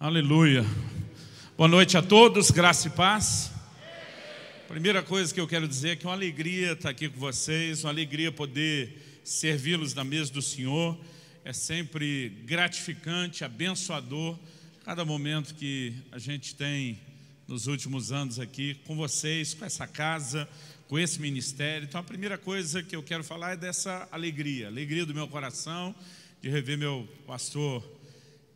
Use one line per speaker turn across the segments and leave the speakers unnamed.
Aleluia. Boa noite a todos, graça e paz. Primeira coisa que eu quero dizer é que é uma alegria estar aqui com vocês, uma alegria poder servi-los na mesa do Senhor. É sempre gratificante, abençoador, cada momento que a gente tem nos últimos anos aqui com vocês, com essa casa, com esse ministério. Então a primeira coisa que eu quero falar é dessa alegria do meu coração, de rever meu pastor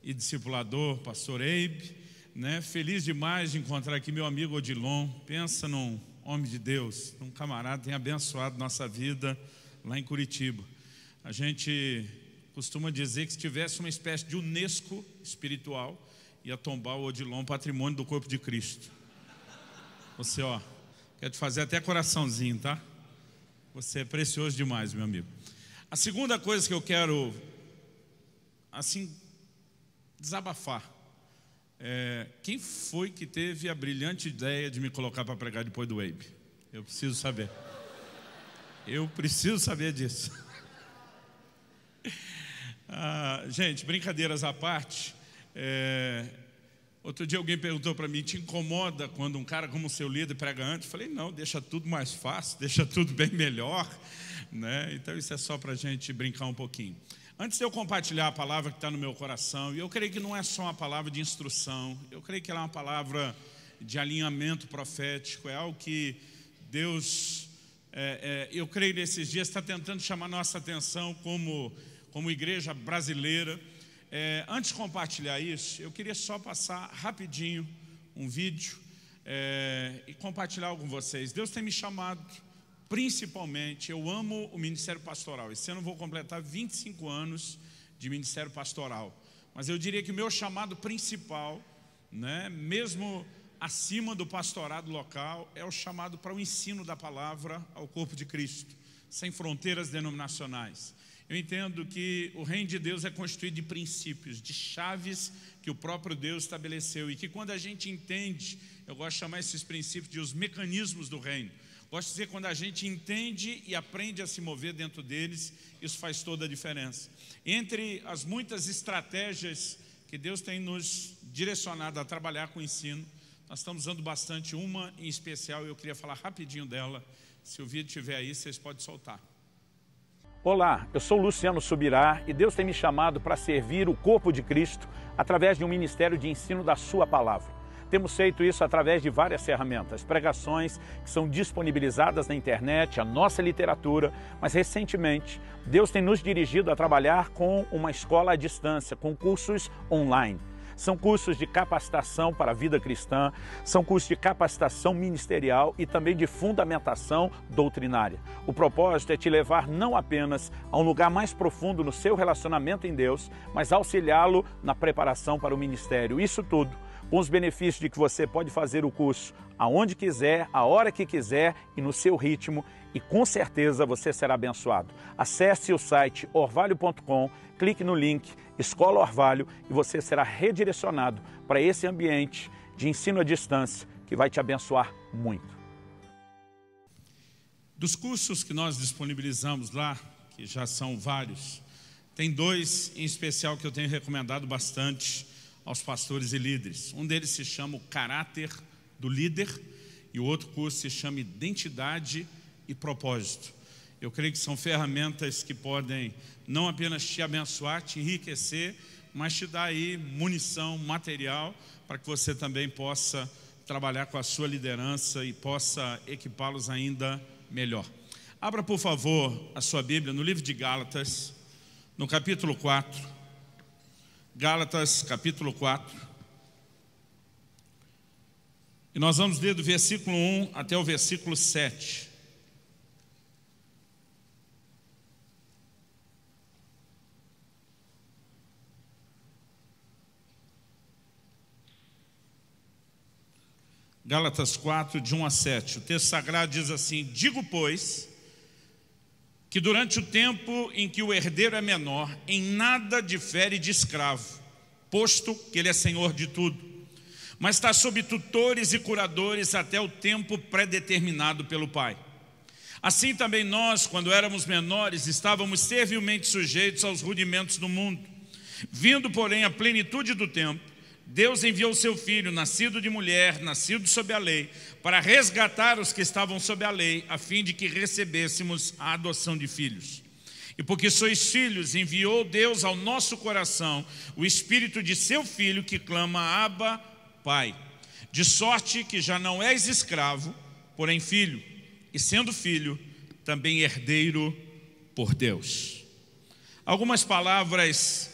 e discipulador, pastor Eibe, né? Feliz demais de encontrar aqui meu amigo Odilon. Pensa num homem de Deus, um camarada que tem abençoado nossa vida lá em Curitiba. A gente costuma dizer que se tivesse uma espécie de Unesco espiritual, ia tombar o Odilon patrimônio do corpo de Cristo. Você, quer te fazer até coraçãozinho, tá? Você é precioso demais, meu amigo. A segunda coisa que eu quero, assim, desabafar. Quem foi que teve a brilhante ideia de me colocar para pregar depois do Eibe? Eu preciso saber. Eu preciso saber disso. Gente, brincadeiras à parte. Outro dia alguém perguntou para mim: te incomoda quando um cara como o seu líder prega antes? Eu falei: não, deixa tudo mais fácil, deixa tudo bem melhor, né? Então isso é só para a gente brincar um pouquinho. Antes de eu compartilhar a palavra que está no meu coração, e eu creio que não é só uma palavra de instrução, eu creio que ela é uma palavra de alinhamento profético, é algo que Deus, eu creio nesses dias, está tentando chamar nossa atenção como igreja brasileira. Antes de compartilhar isso, eu queria só passar rapidinho um vídeo e compartilhar algo com vocês. Deus tem me chamado. Principalmente, eu amo o ministério pastoral. Esse ano eu vou completar 25 anos de ministério pastoral. Mas eu diria que o meu chamado principal, né, mesmo acima do pastorado local, é o chamado para o ensino da palavra ao corpo de Cristo, sem fronteiras denominacionais. Eu entendo que o reino de Deus é constituído de princípios, de chaves que o próprio Deus estabeleceu. E que quando a gente entende, eu gosto de chamar esses princípios de os mecanismos do reino. Gosto de dizer, quando a gente entende e aprende a se mover dentro deles, isso faz toda a diferença. Entre as muitas estratégias que Deus tem nos direcionado a trabalhar com o ensino, nós estamos usando bastante uma em especial, e eu queria falar rapidinho dela. Se o vídeo estiver aí, vocês podem soltar.
Olá, eu sou Luciano Subirá e Deus tem me chamado para servir o corpo de Cristo através de um ministério de ensino da sua palavra. Temos feito isso através de várias ferramentas, pregações que são disponibilizadas na internet, a nossa literatura, mas recentemente Deus tem nos dirigido a trabalhar com uma escola à distância, com cursos online. São cursos de capacitação para a vida cristã, são cursos de capacitação ministerial e também de fundamentação doutrinária. O propósito é te levar não apenas a um lugar mais profundo no seu relacionamento em Deus, mas auxiliá-lo na preparação para o ministério. Isso tudo com os benefícios de que você pode fazer o curso aonde quiser, a hora que quiser e no seu ritmo, e com certeza você será abençoado. Acesse o site orvalho.com, clique no link Escola Orvalho e você será redirecionado para esse ambiente de ensino à distância que vai te abençoar muito.
Dos cursos que nós disponibilizamos lá, que já são vários, tem dois em especial que eu tenho recomendado bastante aos pastores e líderes. Um deles se chama o Caráter do Líder e o outro curso se chama Identidade e Propósito. Eu creio que são ferramentas que podem não apenas te abençoar, te enriquecer, mas te dar aí munição, material, para que você também possa trabalhar com a sua liderança e possa equipá-los ainda melhor. Abra, por favor, a sua Bíblia no livro de Gálatas, no capítulo 4. Gálatas, capítulo 4. E nós vamos ler do versículo 1 até o versículo 7. Gálatas 4, de 1 a 7. O texto sagrado diz assim: digo, pois, que durante o tempo em que o herdeiro é menor, em nada difere de escravo, posto que ele é senhor de tudo, mas está sob tutores e curadores até o tempo predeterminado pelo Pai. Assim também nós, quando éramos menores, estávamos servilmente sujeitos aos rudimentos do mundo. Vindo, porém, a plenitude do tempo, Deus enviou seu Filho, nascido de mulher, nascido sob a lei, para resgatar os que estavam sob a lei, a fim de que recebêssemos a adoção de filhos. E porque sois filhos, enviou Deus ao nosso coração o Espírito de seu Filho, que clama: Abba, Pai. De sorte que já não és escravo, porém filho, e sendo filho, também herdeiro por Deus. Algumas palavras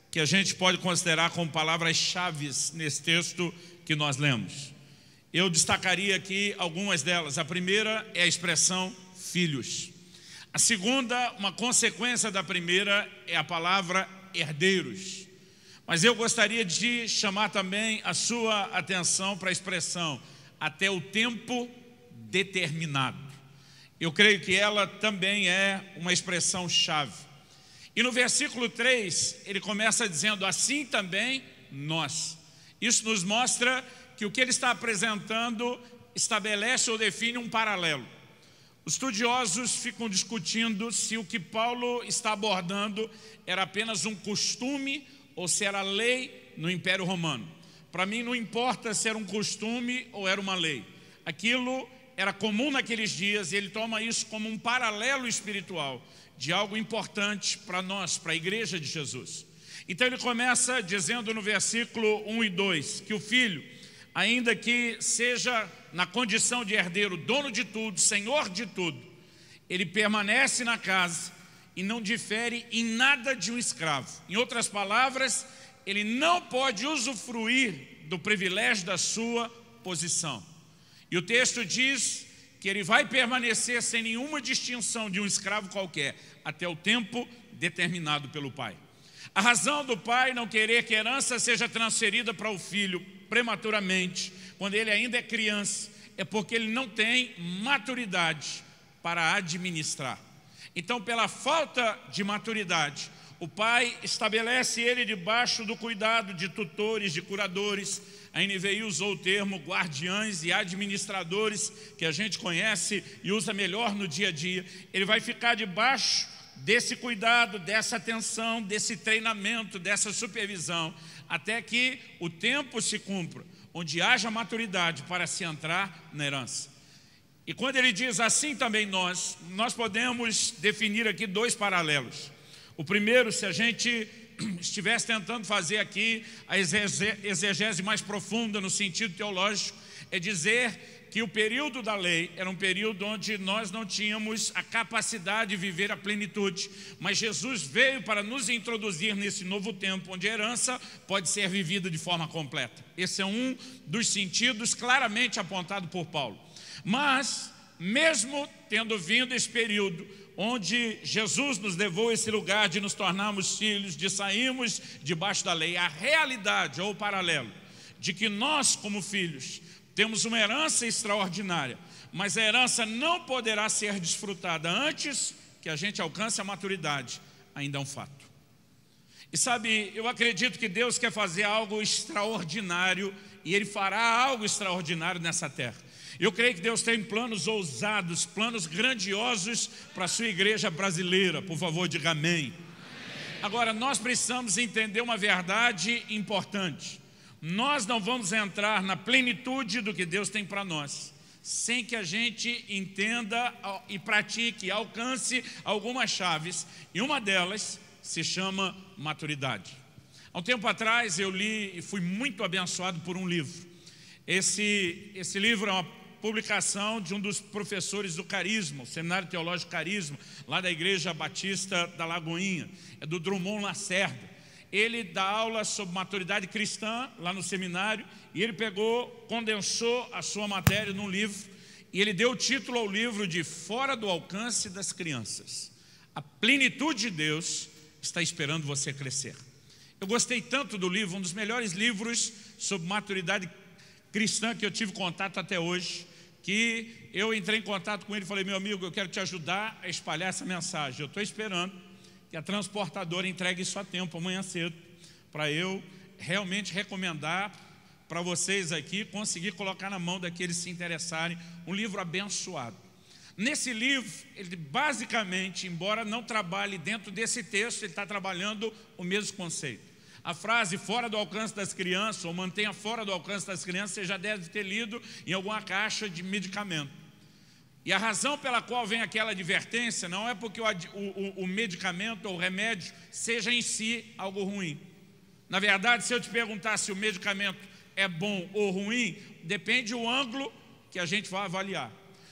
que a gente pode considerar como palavras-chave nesse texto que nós lemos. Eu destacaria aqui algumas delas. A primeira é a expressão filhos. A segunda, uma consequência da primeira, é a palavra herdeiros. Mas eu gostaria de chamar também a sua atenção para a expressão até o tempo determinado. Eu creio que ela também é uma expressão chave. E no versículo 3, ele começa dizendo: assim também nós. Isso nos mostra que o que ele está apresentando estabelece ou define um paralelo. Os estudiosos ficam discutindo se o que Paulo está abordando era apenas um costume ou se era lei no Império Romano. Para mim não importa se era um costume ou era uma lei. Aquilo era comum naqueles dias e ele toma isso como um paralelo espiritual de algo importante para nós, para a igreja de Jesus. Então ele começa dizendo no versículo 1 e 2 que o filho, ainda que seja na condição de herdeiro, dono de tudo, senhor de tudo, ele permanece na casa e não difere em nada de um escravo. Em outras palavras, ele não pode usufruir do privilégio da sua posição. E o texto diz que ele vai permanecer sem nenhuma distinção de um escravo qualquer, até o tempo determinado pelo pai. A razão do pai não querer que a herança seja transferida para o filho prematuramente, quando ele ainda é criança, é porque ele não tem maturidade para administrar. Então, pela falta de maturidade, o pai estabelece ele debaixo do cuidado de tutores, de curadores. A NVI usou o termo guardiães e administradores, que a gente conhece e usa melhor no dia a dia. Ele vai ficar debaixo desse cuidado, dessa atenção, desse treinamento, dessa supervisão, até que o tempo se cumpra, onde haja maturidade para se entrar na herança. E quando ele diz assim também nós podemos definir aqui dois paralelos. O primeiro, se a gente estivesse tentando fazer aqui a exegese mais profunda no sentido teológico, é dizer que o período da lei era um período onde nós não tínhamos a capacidade de viver a plenitude, mas Jesus veio para nos introduzir nesse novo tempo, onde a herança pode ser vivida de forma completa. Esse é um dos sentidos claramente apontado por Paulo. Mas, mesmo tendo vindo esse período, onde Jesus nos levou a esse lugar de nos tornarmos filhos, de sairmos debaixo da lei, a realidade ou o paralelo de que nós, como filhos, temos uma herança extraordinária, mas a herança não poderá ser desfrutada antes que a gente alcance a maturidade, ainda é um fato. E sabe, eu acredito que Deus quer fazer algo extraordinário e Ele fará algo extraordinário nessa terra. Eu creio que Deus tem planos ousados, planos grandiosos para a sua igreja brasileira. Por favor, diga amém. Agora, nós precisamos entender uma verdade importante. Nós não vamos entrar na plenitude do que Deus tem para nós sem que a gente entenda e pratique, alcance algumas chaves. E uma delas se chama maturidade. Há um tempo atrás eu li e fui muito abençoado por um livro. Esse livro é uma publicação de um dos professores do Carisma, o Seminário Teológico Carisma, lá da Igreja Batista da Lagoinha, é do Drummond Lacerda. Ele dá aula sobre maturidade cristã lá no seminário e ele condensou a sua matéria num livro e ele deu o título ao livro de Fora do Alcance das Crianças. A plenitude de Deus está esperando você crescer. Eu gostei tanto do livro, um dos melhores livros sobre maturidade cristã que eu tive contato até hoje, que eu entrei em contato com ele e falei: meu amigo, eu quero te ajudar a espalhar essa mensagem. Eu estou esperando que a transportadora entregue isso a tempo, amanhã cedo, para eu realmente recomendar para vocês aqui, conseguir colocar na mão daqueles que se interessarem, um livro abençoado. Nesse livro, ele basicamente, embora não trabalhe dentro desse texto, ele está trabalhando o mesmo conceito. A frase fora do alcance das crianças, ou mantenha fora do alcance das crianças, você já deve ter lido em alguma caixa de medicamento. E a razão pela qual vem aquela advertência não é porque o medicamento ou o remédio seja em si algo ruim. Na verdade, se eu te perguntar se o medicamento é bom ou ruim, depende do ângulo que a gente vai avaliar.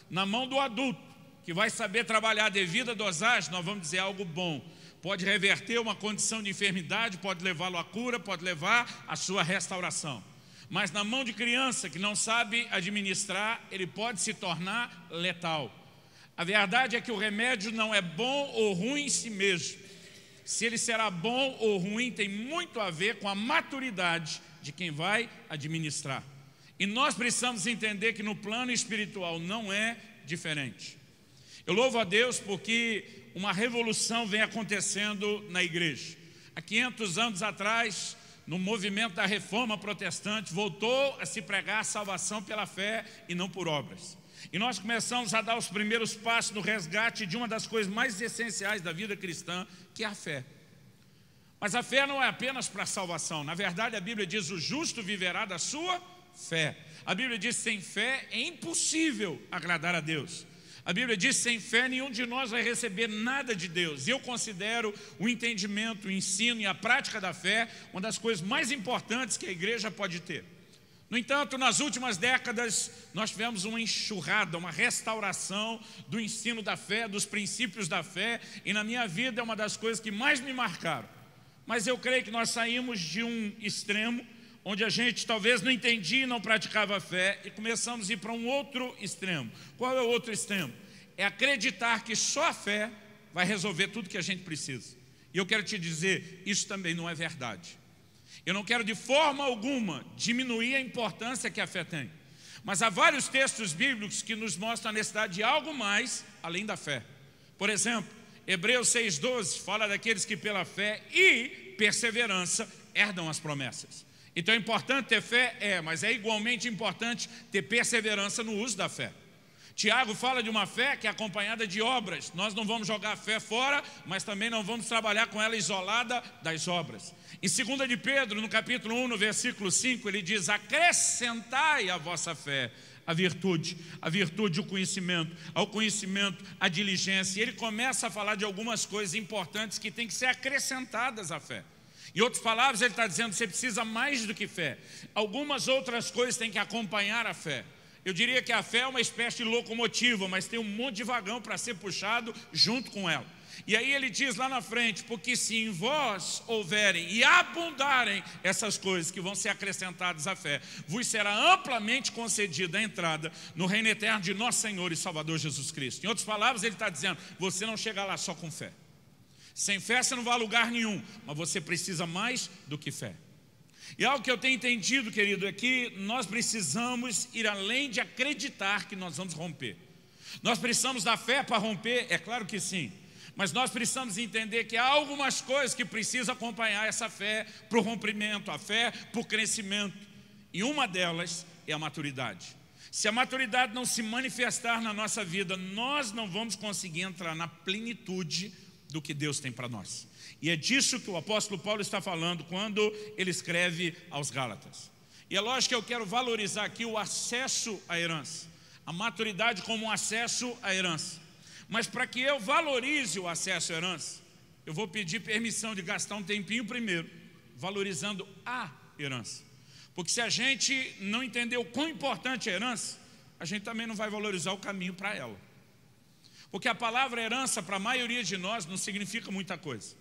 Na mão do adulto, que vai saber trabalhar a devida dosagem, nós vamos dizer algo bom. Pode reverter uma condição de enfermidade, pode levá-lo à cura, pode levar à sua restauração. Mas na mão de criança que não sabe administrar, ele pode se tornar letal. A verdade é que o remédio não é bom ou ruim em si mesmo. Se ele será bom ou ruim tem muito a ver com a maturidade de quem vai administrar. E nós precisamos entender que no plano espiritual não é diferente. Eu louvo a Deus porque uma revolução vem acontecendo na igreja. Há 500 anos atrás, no movimento da reforma protestante, voltou a se pregar a salvação pela fé e não por obras. E nós começamos a dar os primeiros passos no resgate de uma das coisas mais essenciais da vida cristã, que é a fé. Mas a fé não é apenas para a salvação. Na verdade, a Bíblia diz: o justo viverá da sua fé. A Bíblia diz: sem fé é impossível agradar a Deus. A Bíblia diz: sem fé nenhum de nós vai receber nada de Deus. E eu considero o entendimento, o ensino e a prática da fé uma das coisas mais importantes que a igreja pode ter. No entanto, nas últimas décadas, nós tivemos uma enxurrada, uma restauração do ensino da fé, dos princípios da fé, e na minha vida é uma das coisas que mais me marcaram. Mas eu creio que nós saímos de um extremo, onde a gente talvez não entendia e não praticava a fé, e começamos a ir para um outro extremo. Qual é o outro extremo? É acreditar que só a fé vai resolver tudo que a gente precisa. E eu quero te dizer, isso também não é verdade. Eu não quero de forma alguma diminuir a importância que a fé tem. Mas há vários textos bíblicos que nos mostram a necessidade de algo mais além da fé. Por exemplo, Hebreus 6,12 fala daqueles que pela fé e perseverança herdam as promessas. Então é importante ter fé? Mas é igualmente importante ter perseverança no uso da fé. Tiago fala de uma fé que é acompanhada de obras. Nós não vamos jogar a fé fora, mas também não vamos trabalhar com ela isolada das obras. Em 2 de Pedro, no capítulo 1, no versículo 5, ele diz: acrescentai à vossa fé a virtude o conhecimento, ao conhecimento a diligência. E ele começa a falar de algumas coisas importantes que têm que ser acrescentadas à fé. Em outras palavras, ele está dizendo: você precisa mais do que fé. Algumas outras coisas têm que acompanhar a fé. Eu diria que a fé é uma espécie de locomotiva, mas tem um monte de vagão para ser puxado junto com ela. E aí ele diz lá na frente: porque se em vós houverem e abundarem essas coisas que vão ser acrescentadas à fé, vos será amplamente concedida a entrada no reino eterno de nosso Senhor e Salvador Jesus Cristo. Em outras palavras, ele está dizendo: você não chega lá só com fé. Sem fé você não vai a lugar nenhum, mas você precisa mais do que fé. E algo que eu tenho entendido, querido, é que nós precisamos ir além de acreditar que nós vamos romper. Nós precisamos da fé para romper? É claro que sim. Mas nós precisamos entender que há algumas coisas que precisam acompanhar essa fé para o rompimento, a fé para o crescimento. E uma delas é a maturidade. Se a maturidade não se manifestar na nossa vida, nós não vamos conseguir entrar na plenitude do que Deus tem para nós. E é disso que o apóstolo Paulo está falando quando ele escreve aos Gálatas. E é lógico que eu quero valorizar aqui o acesso à herança, a maturidade como um acesso à herança. Mas para que eu valorize o acesso à herança, eu vou pedir permissão de gastar um tempinho primeiro, valorizando a herança. Porque se a gente não entender o quão importante é a herança, a gente também não vai valorizar o caminho para ela. Porque a palavra herança para a maioria de nós não significa muita coisa.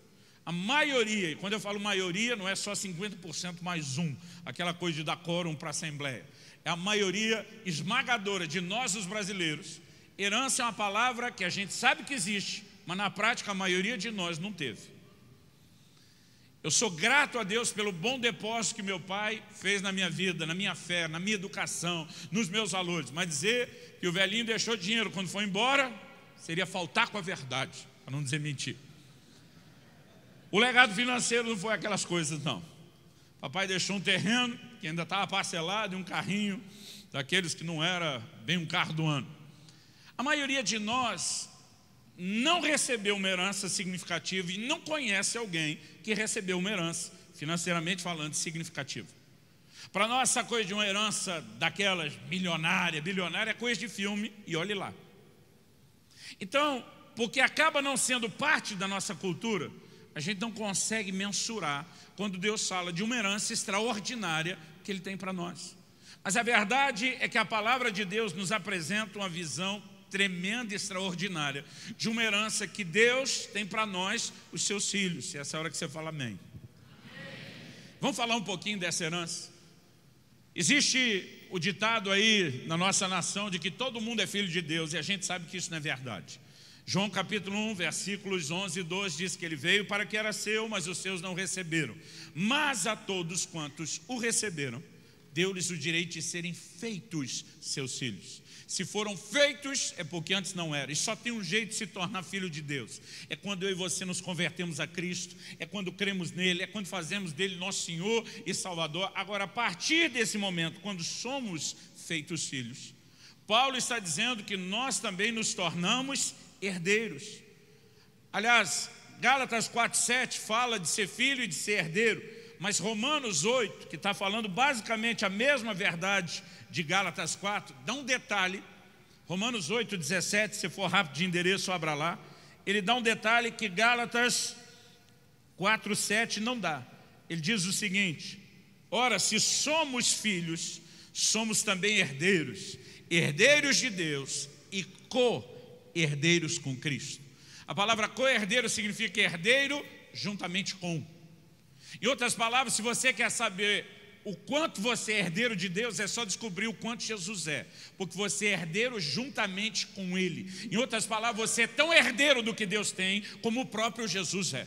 A maioria, e quando eu falo maioria, não é só 50% mais um, aquela coisa de dar quórum para a Assembleia. É a maioria esmagadora de nós, os brasileiros. Herança é uma palavra que a gente sabe que existe, mas na prática a maioria de nós não teve. Eu sou grato a Deus pelo bom depósito que meu pai fez na minha vida, na minha fé, na minha educação, nos meus valores. Mas dizer que o velhinho deixou dinheiro quando foi embora, seria faltar com a verdade, para não dizer mentir. O legado financeiro não foi aquelas coisas, não. Papai deixou um terreno que ainda estava parcelado e um carrinho daqueles que não era bem um carro do ano. A maioria de nós não recebeu uma herança significativa e não conhece alguém que recebeu uma herança financeiramente falando, significativa. Para nós, essa coisa de uma herança daquelas milionária, bilionária, é coisa de filme, e olhe lá. Então, porque acaba não sendo parte da nossa cultura, a gente não consegue mensurar quando Deus fala de uma herança extraordinária que Ele tem para nós. Mas a verdade é que a palavra de Deus nos apresenta uma visão tremenda e extraordinária de uma herança que Deus tem para nós, os seus filhos. Se essa é a hora que você fala amém. Vamos falar um pouquinho dessa herança. Existe o ditado aí na nossa nação de que todo mundo é filho de Deus, e a gente sabe que isso não é verdade. João capítulo 1, versículos 11 e 12 diz que Ele veio para que era seu, mas os seus não receberam. Mas a todos quantos o receberam, deu-lhes o direito de serem feitos seus filhos. Se foram feitos, é porque antes não era. E só tem um jeito de se tornar filho de Deus. É quando eu e você nos convertemos a Cristo, é quando cremos nele, é quando fazemos dele nosso Senhor e Salvador. Agora, a partir desse momento, quando somos feitos filhos, Paulo está dizendo que nós também nos tornamos herdeiros. Aliás, Gálatas 4:7 fala de ser filho e de ser herdeiro, mas Romanos 8, que está falando basicamente a mesma verdade de Gálatas 4, dá um detalhe. Romanos 8:17, se for rápido de endereço, abra lá. Ele dá um detalhe que Gálatas 4:7 não dá. Ele diz o seguinte: ora, se somos filhos, somos também herdeiros, herdeiros de Deus e co-herdeiros com Cristo. A palavra co-herdeiro significa herdeiro juntamente com. Em outras palavras, se você quer saber o quanto você é herdeiro de Deus, é só descobrir o quanto Jesus é, porque você é herdeiro juntamente com Ele. Em outras palavras, você é tão herdeiro do que Deus tem, como o próprio Jesus é.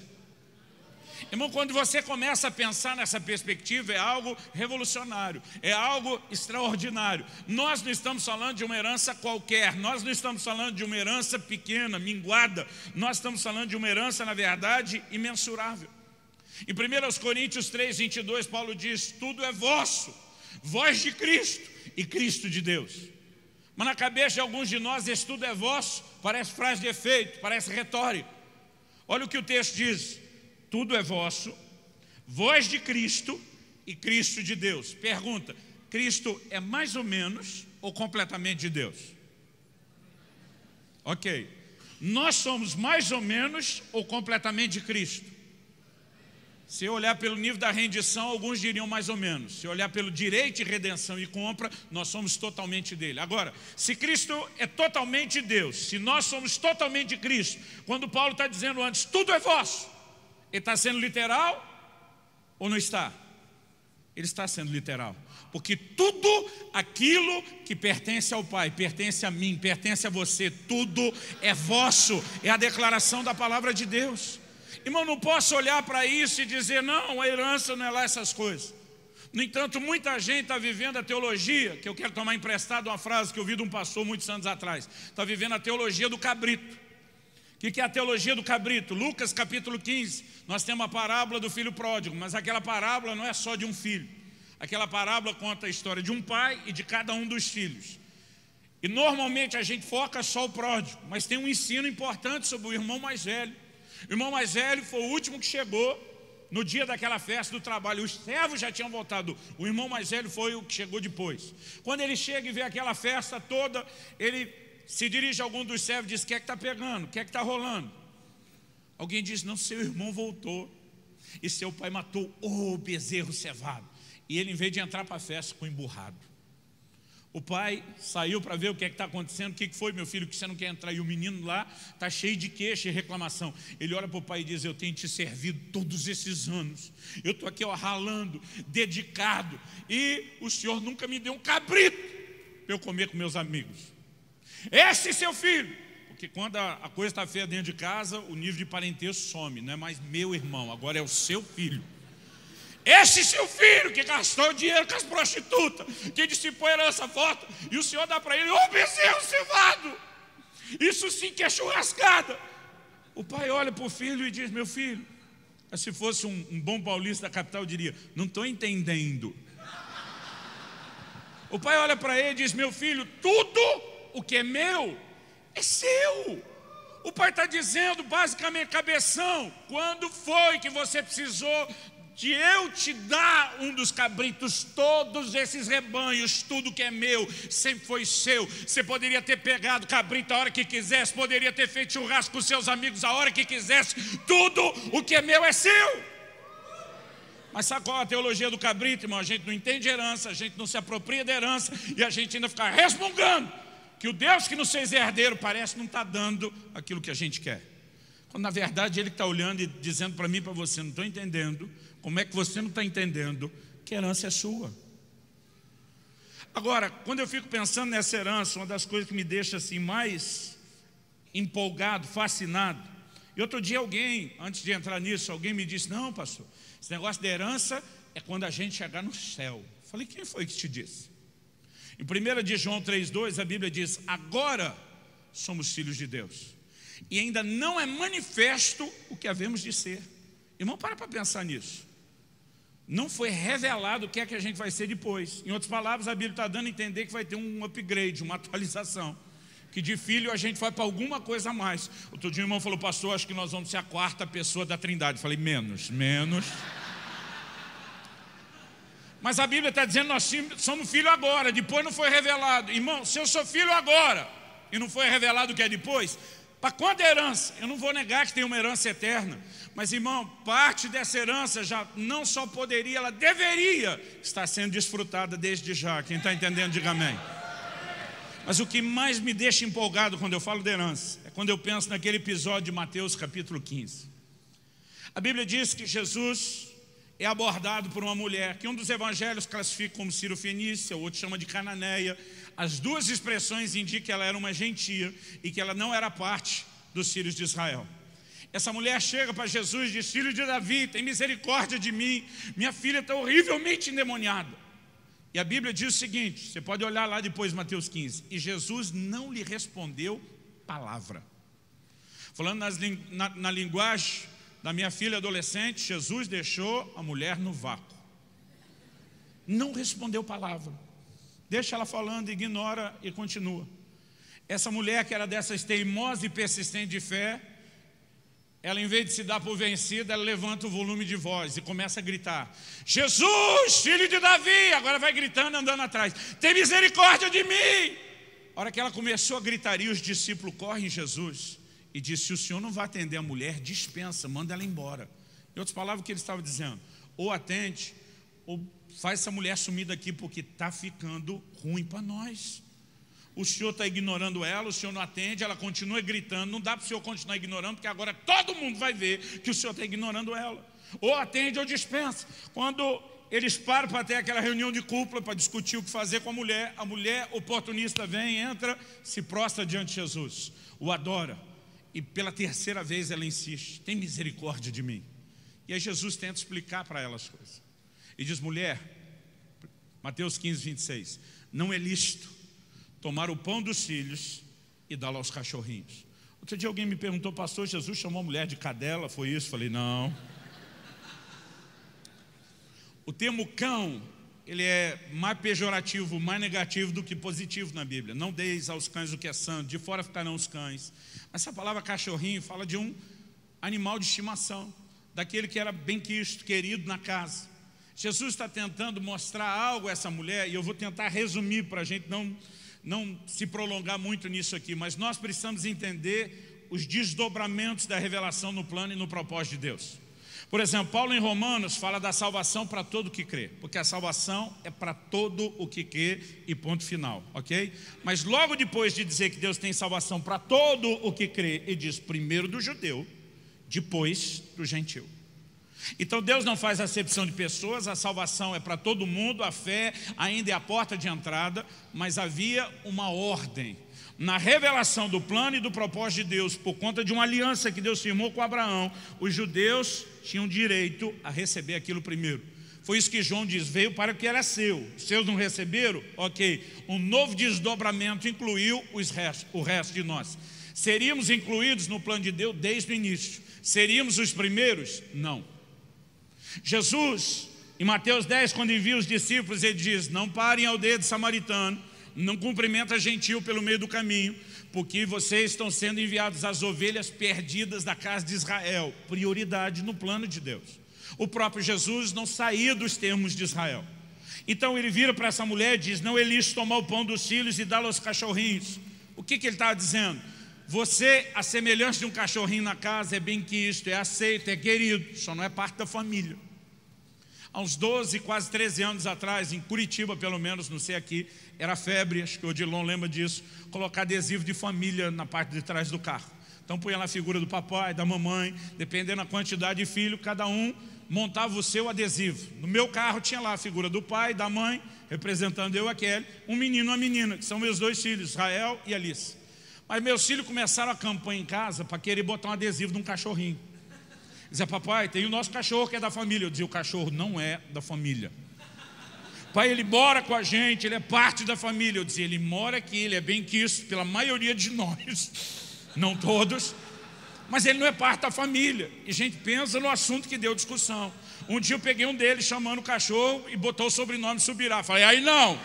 Irmão, quando você começa a pensar nessa perspectiva, é algo revolucionário, é algo extraordinário. Nós não estamos falando de uma herança qualquer, nós não estamos falando de uma herança pequena, minguada, nós estamos falando de uma herança, na verdade, imensurável. Em 1 Coríntios 3:22, Paulo diz: tudo é vosso, vós de Cristo e Cristo de Deus. Mas na cabeça de alguns de nós, esse tudo é vosso parece frase de efeito, parece retórica. Olha o que o texto diz: tudo é vosso, vós de Cristo e Cristo de Deus. Pergunta: Cristo é mais ou menos ou completamente de Deus? Ok. Nós somos mais ou menos ou completamente de Cristo? Se olhar pelo nível da rendição, alguns diriam mais ou menos. Se olhar pelo direito de redenção e compra, nós somos totalmente dele. Agora, se Cristo é totalmente Deus, se nós somos totalmente de Cristo, quando Paulo está dizendo antes, tudo é vosso, ele está sendo literal ou não está? Ele está sendo literal. Porque tudo aquilo que pertence ao Pai, pertence a mim, pertence a você, tudo é vosso. É a declaração da palavra de Deus. Irmão, não posso olhar para isso e dizer, não, a herança não é lá essas coisas. No entanto, muita gente está vivendo a teologia, que eu quero tomar emprestado uma frase que eu ouvi de um pastor muitos anos atrás. Está vivendo a teologia do cabrito. O que é a teologia do cabrito? Lucas capítulo 15, nós temos a parábola do filho pródigo, mas aquela parábola não é só de um filho. Aquela parábola conta a história de um pai e de cada um dos filhos. E normalmente a gente foca só o pródigo, mas tem um ensino importante sobre o irmão mais velho. O irmão mais velho foi o último que chegou no dia daquela festa do trabalho. Os servos já tinham voltado, o irmão mais velho foi o que chegou depois. Quando ele chega e vê aquela festa toda, ele se dirige a algum dos servos e diz, o que é que está pegando? O que é que está rolando? Alguém diz, não, seu irmão voltou e seu pai matou o bezerro cevado. E ele, em vez de entrar para a festa, ficou emburrado. O pai saiu para ver o que é que está acontecendo. O que foi, meu filho, que você não quer entrar? E o menino lá está cheio de queixa e reclamação. Ele olha para o pai e diz, eu tenho te servido todos esses anos. Eu estou aqui ralando, dedicado. E o senhor nunca me deu um cabrito para eu comer com meus amigos. Esse é seu filho. Porque quando a coisa está feia dentro de casa, o nível de parentesco some. Não é mais meu irmão, agora é o seu filho. Esse seu filho que gastou dinheiro com as prostitutas, que dissipou a herança forte, e o senhor dá para ele, ô bezerro cevado, isso sim que é churrascada. O pai olha para o filho e diz, meu filho, se fosse um bom paulista da capital, eu diria, não estou entendendo. O pai olha para ele e diz, meu filho, tudo o que é meu é seu. O pai está dizendo basicamente, cabeção, quando foi que você precisou de eu te dar um dos cabritos, todos esses rebanhos, tudo que é meu, sempre foi seu. Você poderia ter pegado cabrito a hora que quisesse, poderia ter feito churrasco com seus amigos a hora que quisesse, tudo o que é meu é seu. Mas sabe qual é a teologia do cabrito, irmão? A gente não entende herança, a gente não se apropria da herança e a gente ainda fica resmungando que o Deus que nos fez herdeiro parece não está dando aquilo que a gente quer. Quando na verdade Ele está olhando e dizendo para mim e para você: não estou entendendo. Como é que você não está entendendo que a herança é sua? Agora, quando eu fico pensando nessa herança, uma das coisas que me deixa assim mais empolgado, fascinado. E outro dia alguém, antes de entrar nisso, alguém me disse: não, pastor, esse negócio de herança é quando a gente chegar no céu. Falei: quem foi que te disse? Em 1 de João 3,2 a Bíblia diz: agora somos filhos de Deus, e ainda não é manifesto o que havemos de ser. Irmão, para pensar nisso. Não foi revelado o que é que a gente vai ser depois. Em outras palavras, a Bíblia está dando a entender que vai ter um upgrade, uma atualização, que de filho a gente vai para alguma coisa a mais. Outro dia o irmão falou: pastor, acho que nós vamos ser a 4ª pessoa da Trindade. Falei: menos. Mas a Bíblia está dizendo: nós somos filho agora, depois não foi revelado. Irmão, se eu sou filho agora e não foi revelado o que é depois, para quando é herança? Eu não vou negar que tem uma herança eterna, mas irmão, parte dessa herança já não só poderia, ela deveria estar sendo desfrutada desde já. Quem está entendendo, diga amém. Mas o que mais me deixa empolgado quando eu falo de herança é quando eu penso naquele episódio de Mateus capítulo 15. A Bíblia diz que Jesus é abordado por uma mulher que um dos evangelhos classifica como Ciro-fenícia, o outro chama de cananeia. As duas expressões indicam que ela era uma gentia e que ela não era parte dos filhos de Israel. Essa mulher chega para Jesus e diz: filho de Davi, tem misericórdia de mim, minha filha está horrivelmente endemoniada. E a Bíblia diz o seguinte, você pode olhar lá depois, Mateus 15: e Jesus não lhe respondeu palavra. Falando na linguagem da minha filha adolescente, Jesus deixou a mulher no vácuo. Não respondeu palavra. Deixa ela falando, ignora e continua. Essa mulher que era dessas teimosas e persistentes de fé, ela, em vez de se dar por vencida, ela levanta o volume de voz e começa a gritar: Jesus, filho de Davi! Agora vai gritando, andando atrás: tem misericórdia de mim! A hora que ela começou a gritaria, os discípulos correm em Jesus e disse: se o senhor não vai atender a mulher, dispensa, manda ela embora. Em outras palavras, o que ele estava dizendo: ou atende, ou faz essa mulher sumir daqui, porque está ficando ruim para nós. O senhor está ignorando ela, o senhor não atende, ela continua gritando. Não dá para o senhor continuar ignorando, porque agora todo mundo vai ver que o senhor está ignorando ela. Ou atende ou dispensa. Quando eles param para ter aquela reunião de cúpula para discutir o que fazer com a mulher oportunista vem, entra, se prostra diante de Jesus, o adora, e pela 3ª vez ela insiste: tem misericórdia de mim. E aí Jesus tenta explicar para ela as coisas e diz: mulher, Mateus 15, 26, não é lícito tomar o pão dos filhos e dá-lo aos cachorrinhos. Outro dia alguém me perguntou: pastor, Jesus chamou a mulher de cadela, foi isso? Falei: não. O termo cão, ele é mais pejorativo, mais negativo do que positivo na Bíblia. Não deis aos cães o que é santo, de fora ficarão os cães. Mas essa palavra cachorrinho fala de um animal de estimação, daquele que era bem-quisto, querido na casa. Jesus está tentando mostrar algo a essa mulher, e eu vou tentar resumir para a gente não se prolongar muito nisso aqui, mas nós precisamos entender os desdobramentos da revelação no plano e no propósito de Deus. Por exemplo, Paulo em Romanos fala da salvação para todo o que crê, porque a salvação é para todo o que crê e ponto final, ok? Mas logo depois de dizer que Deus tem salvação para todo o que crê, ele diz primeiro do judeu, depois do gentil. Então Deus não faz acepção de pessoas, a salvação é para todo mundo, a fé ainda é a porta de entrada, mas havia uma ordem. Na revelação do plano e do propósito de Deus, por conta de uma aliança que Deus firmou com Abraão, os judeus tinham direito a receber aquilo primeiro. Foi isso que João diz: veio para o que era seu, os seus não receberam? Ok, um novo desdobramento incluiu o resto de nós. Seríamos incluídos no plano de Deus desde o início. Seríamos os primeiros? Não. Jesus, em Mateus 10, quando envia os discípulos, ele diz: não parem ao dedo samaritano, não cumprimenta gentil pelo meio do caminho, porque vocês estão sendo enviados às ovelhas perdidas da casa de Israel. Prioridade no plano de Deus. O próprio Jesus não saía dos termos de Israel. Então ele vira para essa mulher e diz: não é lícito tomar o pão dos filhos e dá-lo aos cachorrinhos. O que ele estava dizendo? Você, a semelhança de um cachorrinho na casa, é bem quisto, é aceito, é querido, só não é parte da família. Há uns 12, quase 13 anos atrás, em Curitiba pelo menos, não sei aqui, era febre, acho que o Odilon lembra disso, colocar adesivo de família na parte de trás do carro. Então punha lá a figura do papai, da mamãe, dependendo da quantidade de filho, cada um montava o seu adesivo. No meu carro tinha lá a figura do pai, da mãe, representando eu e a Kelly, um menino e uma menina, que são meus 2 filhos, Israel e Alice. Mas meus filhos começaram a campanha em casa para querer botar um adesivo de um cachorrinho. Dizia: papai, tem o nosso cachorro que é da família. Eu dizia: o cachorro não é da família. Pai, ele mora com a gente, ele é parte da família. Eu dizia: ele mora aqui, ele é bem quisto pela maioria de nós, não todos, mas ele não é parte da família. E a gente pensa no assunto que deu discussão. Um dia eu peguei um deles chamando o cachorro e botou o sobrenome Subirá. Falei: aí não,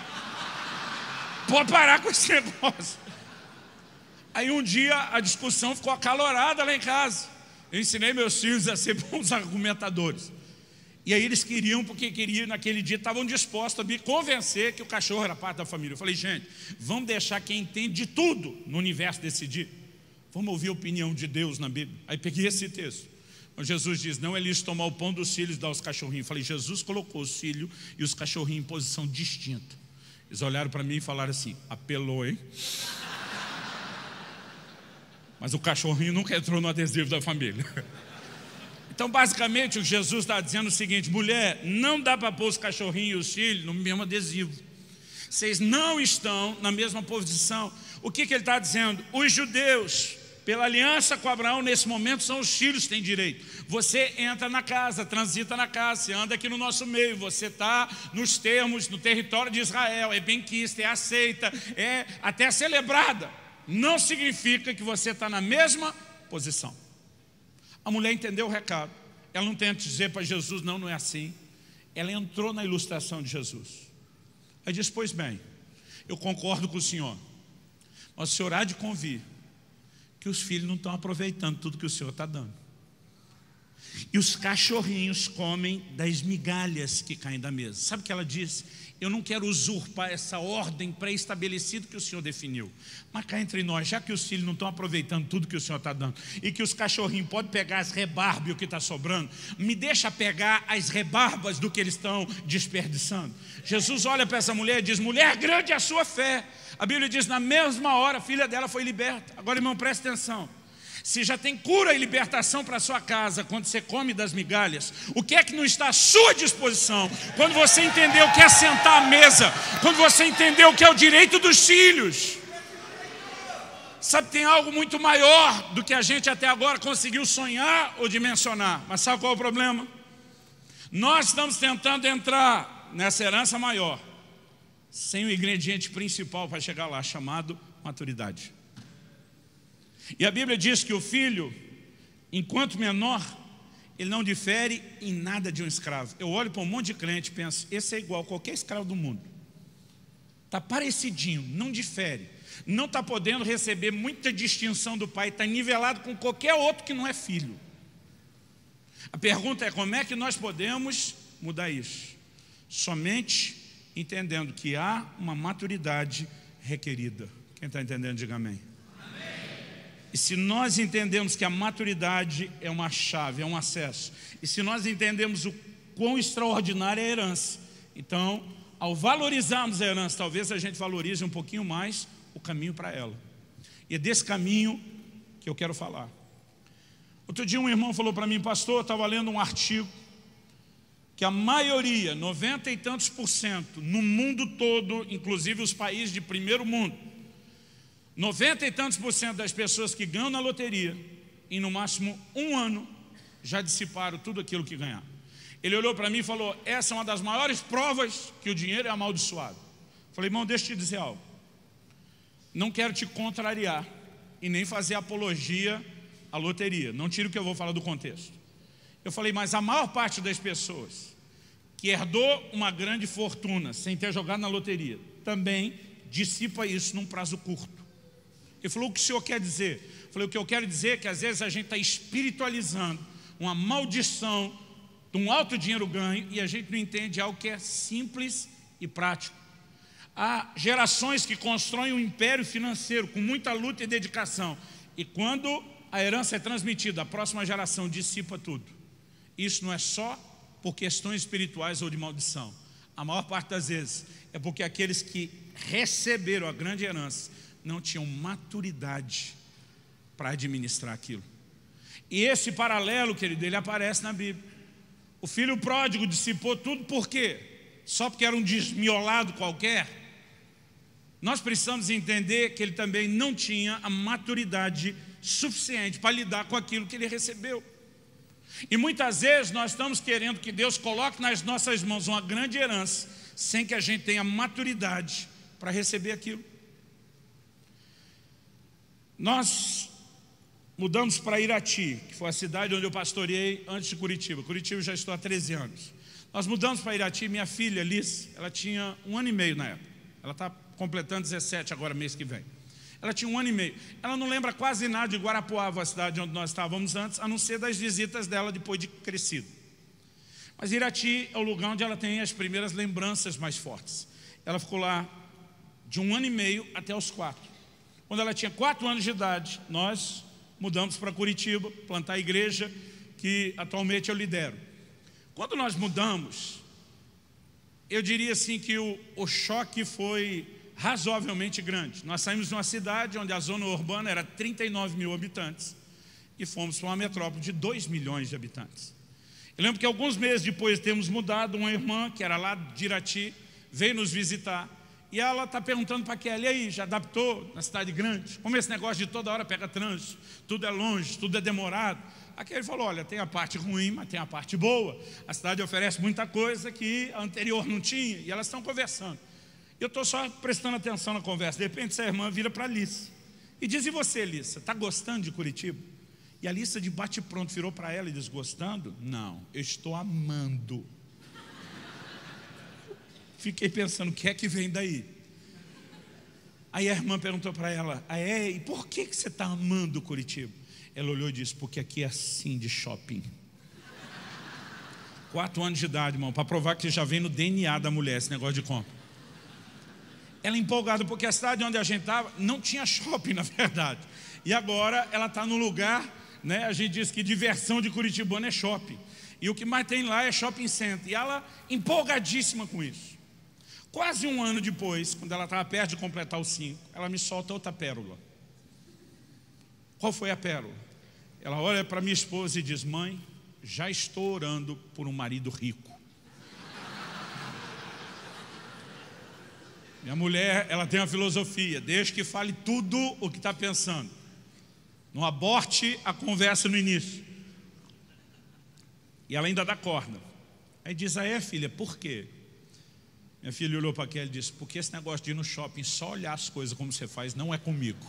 pode parar com esse negócio. Aí um dia a discussão ficou acalorada lá em casa. Eu ensinei meus filhos a ser bons argumentadores. E aí eles queriam, porque queriam, naquele dia estavam dispostos a me convencer que o cachorro era parte da família. Eu falei: gente, vamos deixar quem entende de tudo no universo decidir. Vamos ouvir a opinião de Deus na Bíblia. Aí peguei esse texto. Jesus diz: não é lícito tomar o pão dos filhos e dar aos cachorrinhos. Eu falei: Jesus colocou os filhos e os cachorrinhos em posição distinta. Eles olharam para mim e falaram assim: apelou, hein? Mas o cachorrinho nunca entrou no adesivo da família. Então basicamente o que Jesus está dizendo é o seguinte: mulher, não dá para pôr os cachorrinhos e os filhos no mesmo adesivo. Vocês não estão na mesma posição. O que ele está dizendo? Os judeus, pela aliança com Abraão, nesse momento são os filhos que têm direito. Você entra na casa, transita na casa, você anda aqui no nosso meio, você está nos termos, no território de Israel, é benquista, é aceita, é até celebrada. Não significa que você está na mesma posição. A mulher entendeu o recado. Ela não tenta dizer para Jesus: não, não é assim. Ela entrou na ilustração de Jesus. Aí diz: pois bem, eu concordo com o senhor, mas o senhor há de convir que os filhos não estão aproveitando tudo que o senhor está dando. E os cachorrinhos comem das migalhas que caem da mesa. Sabe o que ela disse? Eu não quero usurpar essa ordem pré-estabelecida que o Senhor definiu. Mas cá entre nós, já que os filhos não estão aproveitando tudo que o Senhor está dando, e que os cachorrinhos podem pegar as rebarbas e o que está sobrando, me deixa pegar as rebarbas do que eles estão desperdiçando. Jesus olha para essa mulher e diz: mulher, grande é a sua fé. A Bíblia diz: na mesma hora a filha dela foi liberta. Agora, irmão, presta atenção. Se já tem cura e libertação para a sua casa quando você come das migalhas, o que é que não está à sua disposição quando você entender o que é sentar à mesa, quando você entender o que é o direito dos filhos? Sabe, tem algo muito maior do que a gente até agora conseguiu sonhar ou dimensionar. Mas sabe qual é o problema? Nós estamos tentando entrar nessa herança maior sem o ingrediente principal para chegar lá, chamado maturidade. E a Bíblia diz que o filho, enquanto menor, ele não difere em nada de um escravo. Eu olho para um monte de crente e penso: esse é igual a qualquer escravo do mundo. Está parecidinho, não difere. Não está podendo receber muita distinção do pai, está nivelado com qualquer outro que não é filho. A pergunta é: como é que nós podemos mudar isso? Somente entendendo que há uma maturidade requerida. Quem está entendendo, diga amém. E se nós entendemos que a maturidade é uma chave, é um acesso, e se nós entendemos o quão extraordinária é a herança, então, ao valorizarmos a herança, talvez a gente valorize um pouquinho mais o caminho para ela. E é desse caminho que eu quero falar. Outro dia um irmão falou para mim: pastor, eu estava lendo um artigo que a maioria, 90 e tantos %, no mundo todo, inclusive os países de primeiro mundo, 90 e tantos % das pessoas que ganham na loteria, em no máximo um ano, já dissiparam tudo aquilo que ganharam. Ele olhou para mim e falou: essa é uma das maiores provas que o dinheiro é amaldiçoado. Falei: irmão, deixa eu te dizer algo. Não quero te contrariar e nem fazer apologia à loteria. Não tire o que eu vou falar do contexto. Eu falei: mas a maior parte das pessoas que herdou uma grande fortuna sem ter jogado na loteria, também dissipa isso num prazo curto. Ele falou: o que o senhor quer dizer? Eu falei: o que eu quero dizer é que às vezes a gente está espiritualizando uma maldição de um alto dinheiro ganho, e a gente não entende algo que é simples e prático. Há gerações que constroem um império financeiro com muita luta e dedicação, e quando a herança é transmitida, a próxima geração dissipa tudo. Isso não é só por questões espirituais ou de maldição. A maior parte das vezes é porque aqueles que receberam a grande herança não tinham maturidade para administrar aquilo. E esse paralelo, querido, ele aparece na Bíblia. O filho pródigo dissipou tudo por quê? Só porque era um desmiolado qualquer? Nós precisamos entender que ele também não tinha a maturidade suficiente para lidar com aquilo que ele recebeu. E muitas vezes nós estamos querendo que Deus coloque nas nossas mãos uma grande herança, sem que a gente tenha maturidade para receber aquilo. Nós mudamos para Irati, que foi a cidade onde eu pastoreei antes de Curitiba. Curitiba eu já estou há 13 anos. Nós mudamos para Irati, minha filha Liz, ela tinha 1 ano e meio na época. Ela está completando 17 agora, mês que vem. Ela tinha 1 ano e meio. Ela não lembra quase nada de Guarapuava, a cidade onde nós estávamos antes, a não ser das visitas dela depois de crescido. Mas Irati é o lugar onde ela tem as primeiras lembranças mais fortes. Ela ficou lá de 1 ano e meio até os 4. Quando ela tinha 4 anos de idade, nós mudamos para Curitiba, plantar a igreja que atualmente eu lidero. Quando nós mudamos, eu diria assim que o choque foi razoavelmente grande. Nós saímos de uma cidade onde a zona urbana era 39 mil habitantes e fomos para uma metrópole de 2 milhões de habitantes. Eu lembro que alguns meses depois de termos mudado, uma irmã, que era lá de Irati, veio nos visitar e ela está perguntando para a Kelly: e aí, já adaptou na cidade grande? Como esse negócio de toda hora pega trânsito, tudo é longe, tudo é demorado. A Kelly falou: olha, tem a parte ruim, mas tem a parte boa. A cidade oferece muita coisa que a anterior não tinha, e elas estão conversando. Eu estou só prestando atenção na conversa. De repente essa irmã vira para a Alissa e diz: e você, Alissa, está gostando de Curitiba? E a Alissa de bate-pronto virou para ela e diz: gostando? Não, eu estou amando. Fiquei pensando, o que é que vem daí? Aí a irmã perguntou para ela: e por que você está amando Curitiba? Ela olhou e disse: porque aqui é assim de shopping. 4 anos de idade, irmão, para provar que já vem no DNA da mulher esse negócio de compra. Ela empolgada porque a cidade onde a gente estava não tinha shopping, na verdade. E agora ela está no lugar, né? A gente diz que diversão de curitibano é shopping. E o que mais tem lá é shopping center. E ela empolgadíssima com isso. Quase 1 ano depois, quando ela estava perto de completar os 5, ela me solta outra pérola. Qual foi a pérola? Ela olha para minha esposa e diz: mãe, já estou orando por um marido rico. Minha mulher, ela tem uma filosofia: deixa que fale tudo o que está pensando. Não aborte a conversa no início. E ela ainda dá corda. Aí diz: filha, por quê? Minha filha olhou para aquela e disse: porque esse negócio de ir no shopping só olhar as coisas como você faz não é comigo.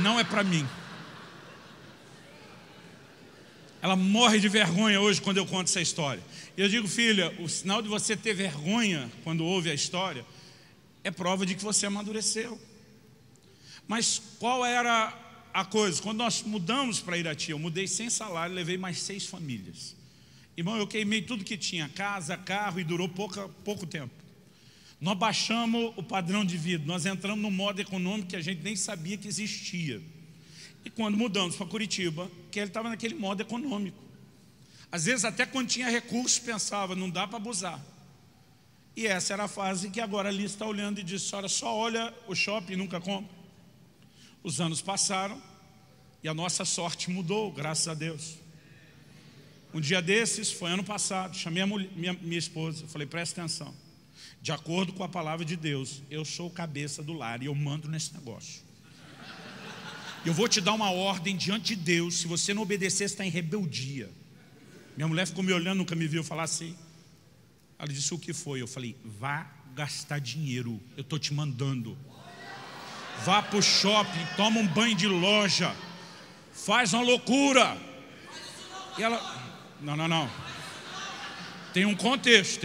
Não é para mim. Ela morre de vergonha hoje quando eu conto essa história. E eu digo: filha, o sinal de você ter vergonha quando ouve a história é prova de que você amadureceu. Mas qual era a coisa? Quando nós mudamos para Irati, eu mudei sem salário, levei mais 6 famílias. Irmão, eu queimei tudo que tinha, casa, carro, e durou pouco tempo. Nós baixamos o padrão de vida, nós entramos num modo econômico que a gente nem sabia que existia. E quando mudamos para Curitiba, que ele estava naquele modo econômico. Às vezes até quando tinha recursos pensava: não dá para abusar. E essa era a fase que agora ali está olhando e diz: senhora, só olha o shopping e nunca compra. Os anos passaram e a nossa sorte mudou, graças a Deus. Um dia desses, foi ano passado, chamei minha esposa, falei: presta atenção, de acordo com a palavra de Deus, eu sou o cabeça do lar e eu mando nesse negócio. Eu vou te dar uma ordem diante de Deus, se você não obedecer, você está em rebeldia. Minha mulher ficou me olhando, nunca me viu falar assim. Ela disse: o que foi? Eu falei: vá gastar dinheiro, eu estou te mandando. Vá para o shopping, toma um banho de loja, faz uma loucura. E ela: não. Tem um contexto.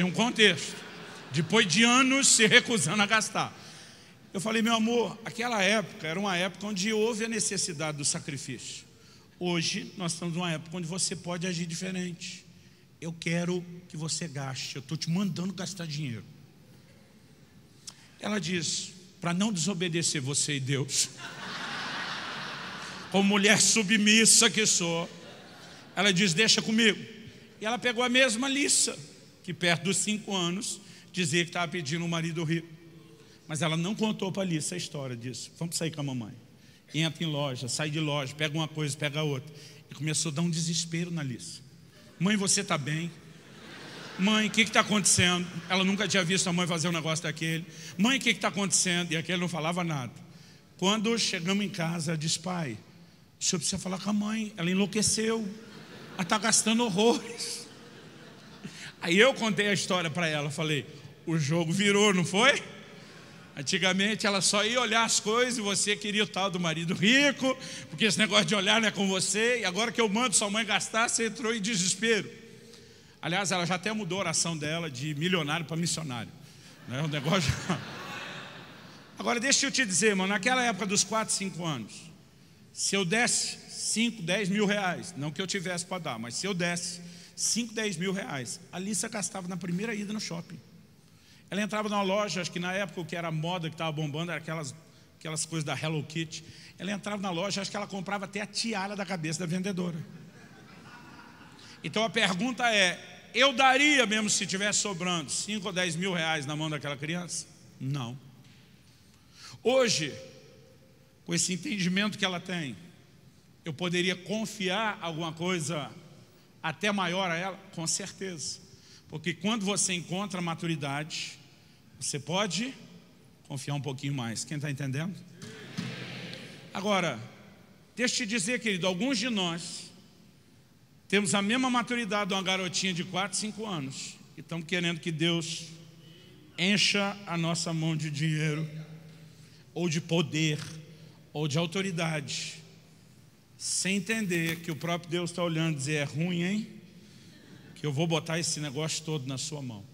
Depois de anos se recusando a gastar. Eu falei: meu amor, aquela época era uma época onde houve a necessidade do sacrifício. Hoje nós estamos numa época onde você pode agir diferente. eu quero que você gaste, eu estou te mandando gastar dinheiro. Ela diz, para não desobedecer você e Deus, como mulher submissa que sou, ela diz, deixa comigo. E ela pegou a mesma Lissa, que perto dos 5 anos, dizia que estava pedindo um marido rico. Mas ela não contou para a Lissa a história disso. Vamos sair com a mamãe. Entra em loja, sai de loja, pega uma coisa, pega outra. E começou a dar um desespero na Lissa. Mãe, você está bem? Mãe, o que está acontecendo? Ela nunca tinha visto a mãe fazer um negócio daquele. Mãe, o que está acontecendo? E aquele não falava nada. Quando chegamos em casa, ela disse, pai, o senhor precisa falar com a mãe, ela enlouqueceu, ela está gastando horrores. Aí eu contei a história para ela, falei, o jogo virou, não foi? Antigamente ela só ia olhar as coisas e você queria o tal do marido rico, porque esse negócio de olhar não é com você, e agora que eu mando sua mãe gastar, você entrou em desespero. Aliás, ela já até mudou a oração dela de milionário para missionário, né? O negócio... Agora deixa eu te dizer, mano, naquela época dos 4, 5 anos, se eu desse 5, 10 mil reais, não que eu tivesse para dar, mas se eu desse 5, 10 mil reais, a Lissa gastava na primeira ida no shopping. Ela entrava numa loja, acho que na época o que era moda, que estava bombando, era aquelas coisas da Hello Kitty. Ela entrava na loja, acho que ela comprava até a tiara da cabeça da vendedora. Então a pergunta é, eu daria mesmo se tivesse sobrando 5 ou 10 mil reais na mão daquela criança? Não. Hoje, com esse entendimento que ela tem, eu poderia confiar alguma coisa até maior a ela? Com certeza. Porque quando você encontra maturidade, você pode confiar um pouquinho mais. Quem está entendendo? Agora, deixa eu te dizer, querido, alguns de nós temos a mesma maturidade de uma garotinha de 4, 5 anos e estamos querendo que Deus encha a nossa mão de dinheiro, ou de poder, ou de autoridade, sem entender que o próprio Deus está olhando e dizer, é ruim, hein? Que eu vou botar esse negócio todo na sua mão.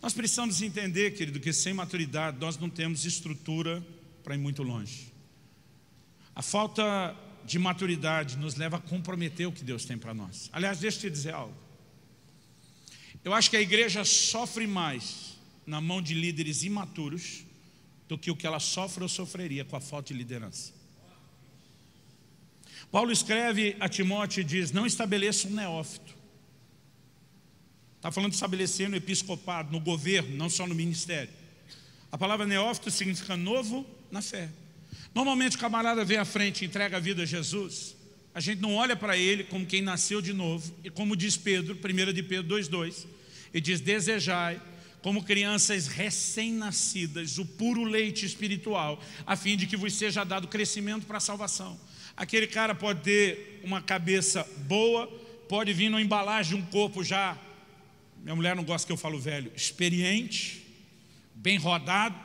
Nós precisamos entender, querido, que sem maturidade nós não temos estrutura para ir muito longe. A falta de maturidade nos leva a comprometer o que Deus tem para nós. Aliás, deixa eu te dizer algo. Eu acho que a igreja sofre mais na mão de líderes imaturos do que o que ela sofre ou sofreria com a falta de liderança. Paulo escreve a Timóteo e diz, não estabeleça um neófito. Está falando de estabelecer no episcopado, no governo, não só no ministério. A palavra neófito significa novo na fé. Normalmente o camarada vem à frente e entrega a vida a Jesus. A gente não olha para ele como quem nasceu de novo. E como diz Pedro, 1 de Pedro 2,2, ele diz, desejai como crianças recém-nascidas o puro leite espiritual, a fim de que vos seja dado crescimento para a salvação. Aquele cara pode ter uma cabeça boa, pode vir numa embalagem de um corpo já, minha mulher não gosta que eu falo velho, experiente, bem rodado.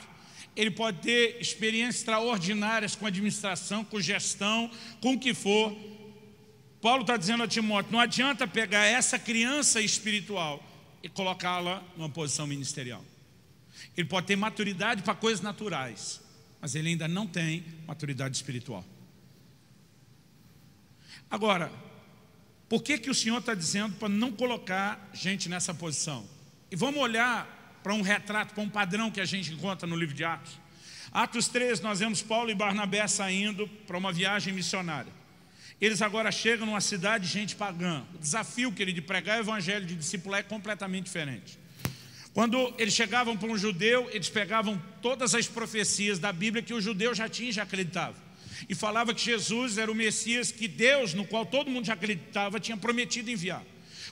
Ele pode ter experiências extraordinárias com administração, com gestão, com o que for. Paulo está dizendo a Timóteo, não adianta pegar essa criança espiritual e colocá-la numa posição ministerial. Ele pode ter maturidade para coisas naturais, mas ele ainda não tem maturidade espiritual. Agora, por que o Senhor está dizendo para não colocar gente nessa posição? E vamos olhar para um retrato, para um padrão que a gente encontra no livro de Atos. Atos 3, nós vemos Paulo e Barnabé saindo para uma viagem missionária. Eles agora chegam numa cidade de gente pagã. O desafio, querido, de pregar o evangelho, de discipular é completamente diferente. Quando eles chegavam para um judeu, eles pegavam todas as profecias da Bíblia que o judeu já tinha e já acreditava. E falava que Jesus era o Messias que Deus, no qual todo mundo já acreditava, tinha prometido enviar.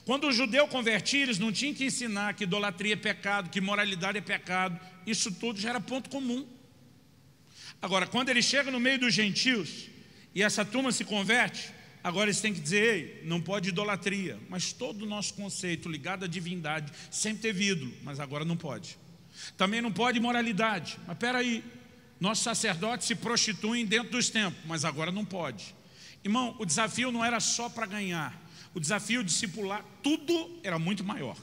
Quando o judeu convertia, eles não tinham que ensinar que idolatria é pecado, que moralidade é pecado. Isso tudo já era ponto comum. Agora, quando ele chega no meio dos gentios e essa turma se converte, agora eles têm que dizer, ei, não pode idolatria. Mas todo o nosso conceito ligado à divindade sempre teve ídolo, mas agora não pode. Também não pode imoralidade. Mas espera aí, nossos sacerdotes se prostituem dentro dos templos, mas agora não pode. Irmão, o desafio não era só para ganhar. O desafio de discipular, tudo era muito maior.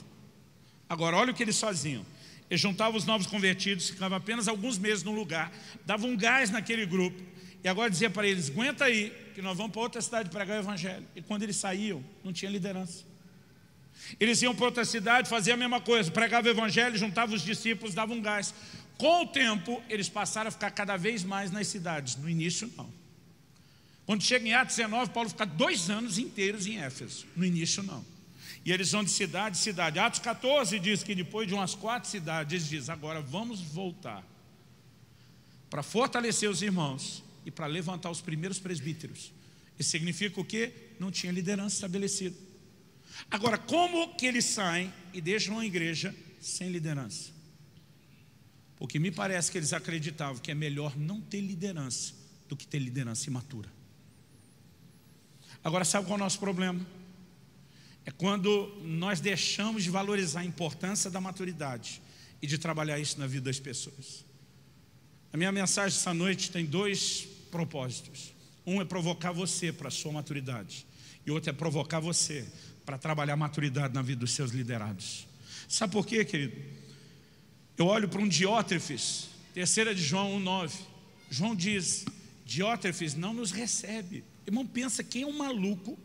Agora, olha o que eles faziam. Eles juntavam os novos convertidos, ficavam apenas alguns meses no lugar, davam um gás naquele grupo, e agora dizia para eles, aguenta aí, que nós vamos para outra cidade pregar o evangelho. E quando eles saíam, não tinha liderança. Eles iam para outra cidade, faziam a mesma coisa, pregavam o evangelho, juntavam os discípulos, davam um gás. Com o tempo, eles passaram a ficar cada vez mais nas cidades. No início, não. Quando chega em Atos 19, Paulo fica 2 anos inteiros em Éfeso. No início, não. E eles vão de cidade em cidade. Atos 14 diz que depois de umas 4 cidades, eles dizem, agora vamos voltar para fortalecer os irmãos e para levantar os primeiros presbíteros. Isso significa o quê? Não tinha liderança estabelecida. Agora, como que eles saem e deixam a igreja sem liderança? Porque me parece que eles acreditavam que é melhor não ter liderança do que ter liderança imatura. Agora, sabe qual é o nosso problema? É quando nós deixamos de valorizar a importância da maturidade e de trabalhar isso na vida das pessoas. A minha mensagem essa noite tem 2 propósitos. Um é provocar você para a sua maturidade. E outro é provocar você para trabalhar a maturidade na vida dos seus liderados. Sabe por quê, querido? Eu olho para um Diótrefes, 3 de João 1,9. João diz, Diótrefes não nos recebe. Irmão, pensa quem é um maluco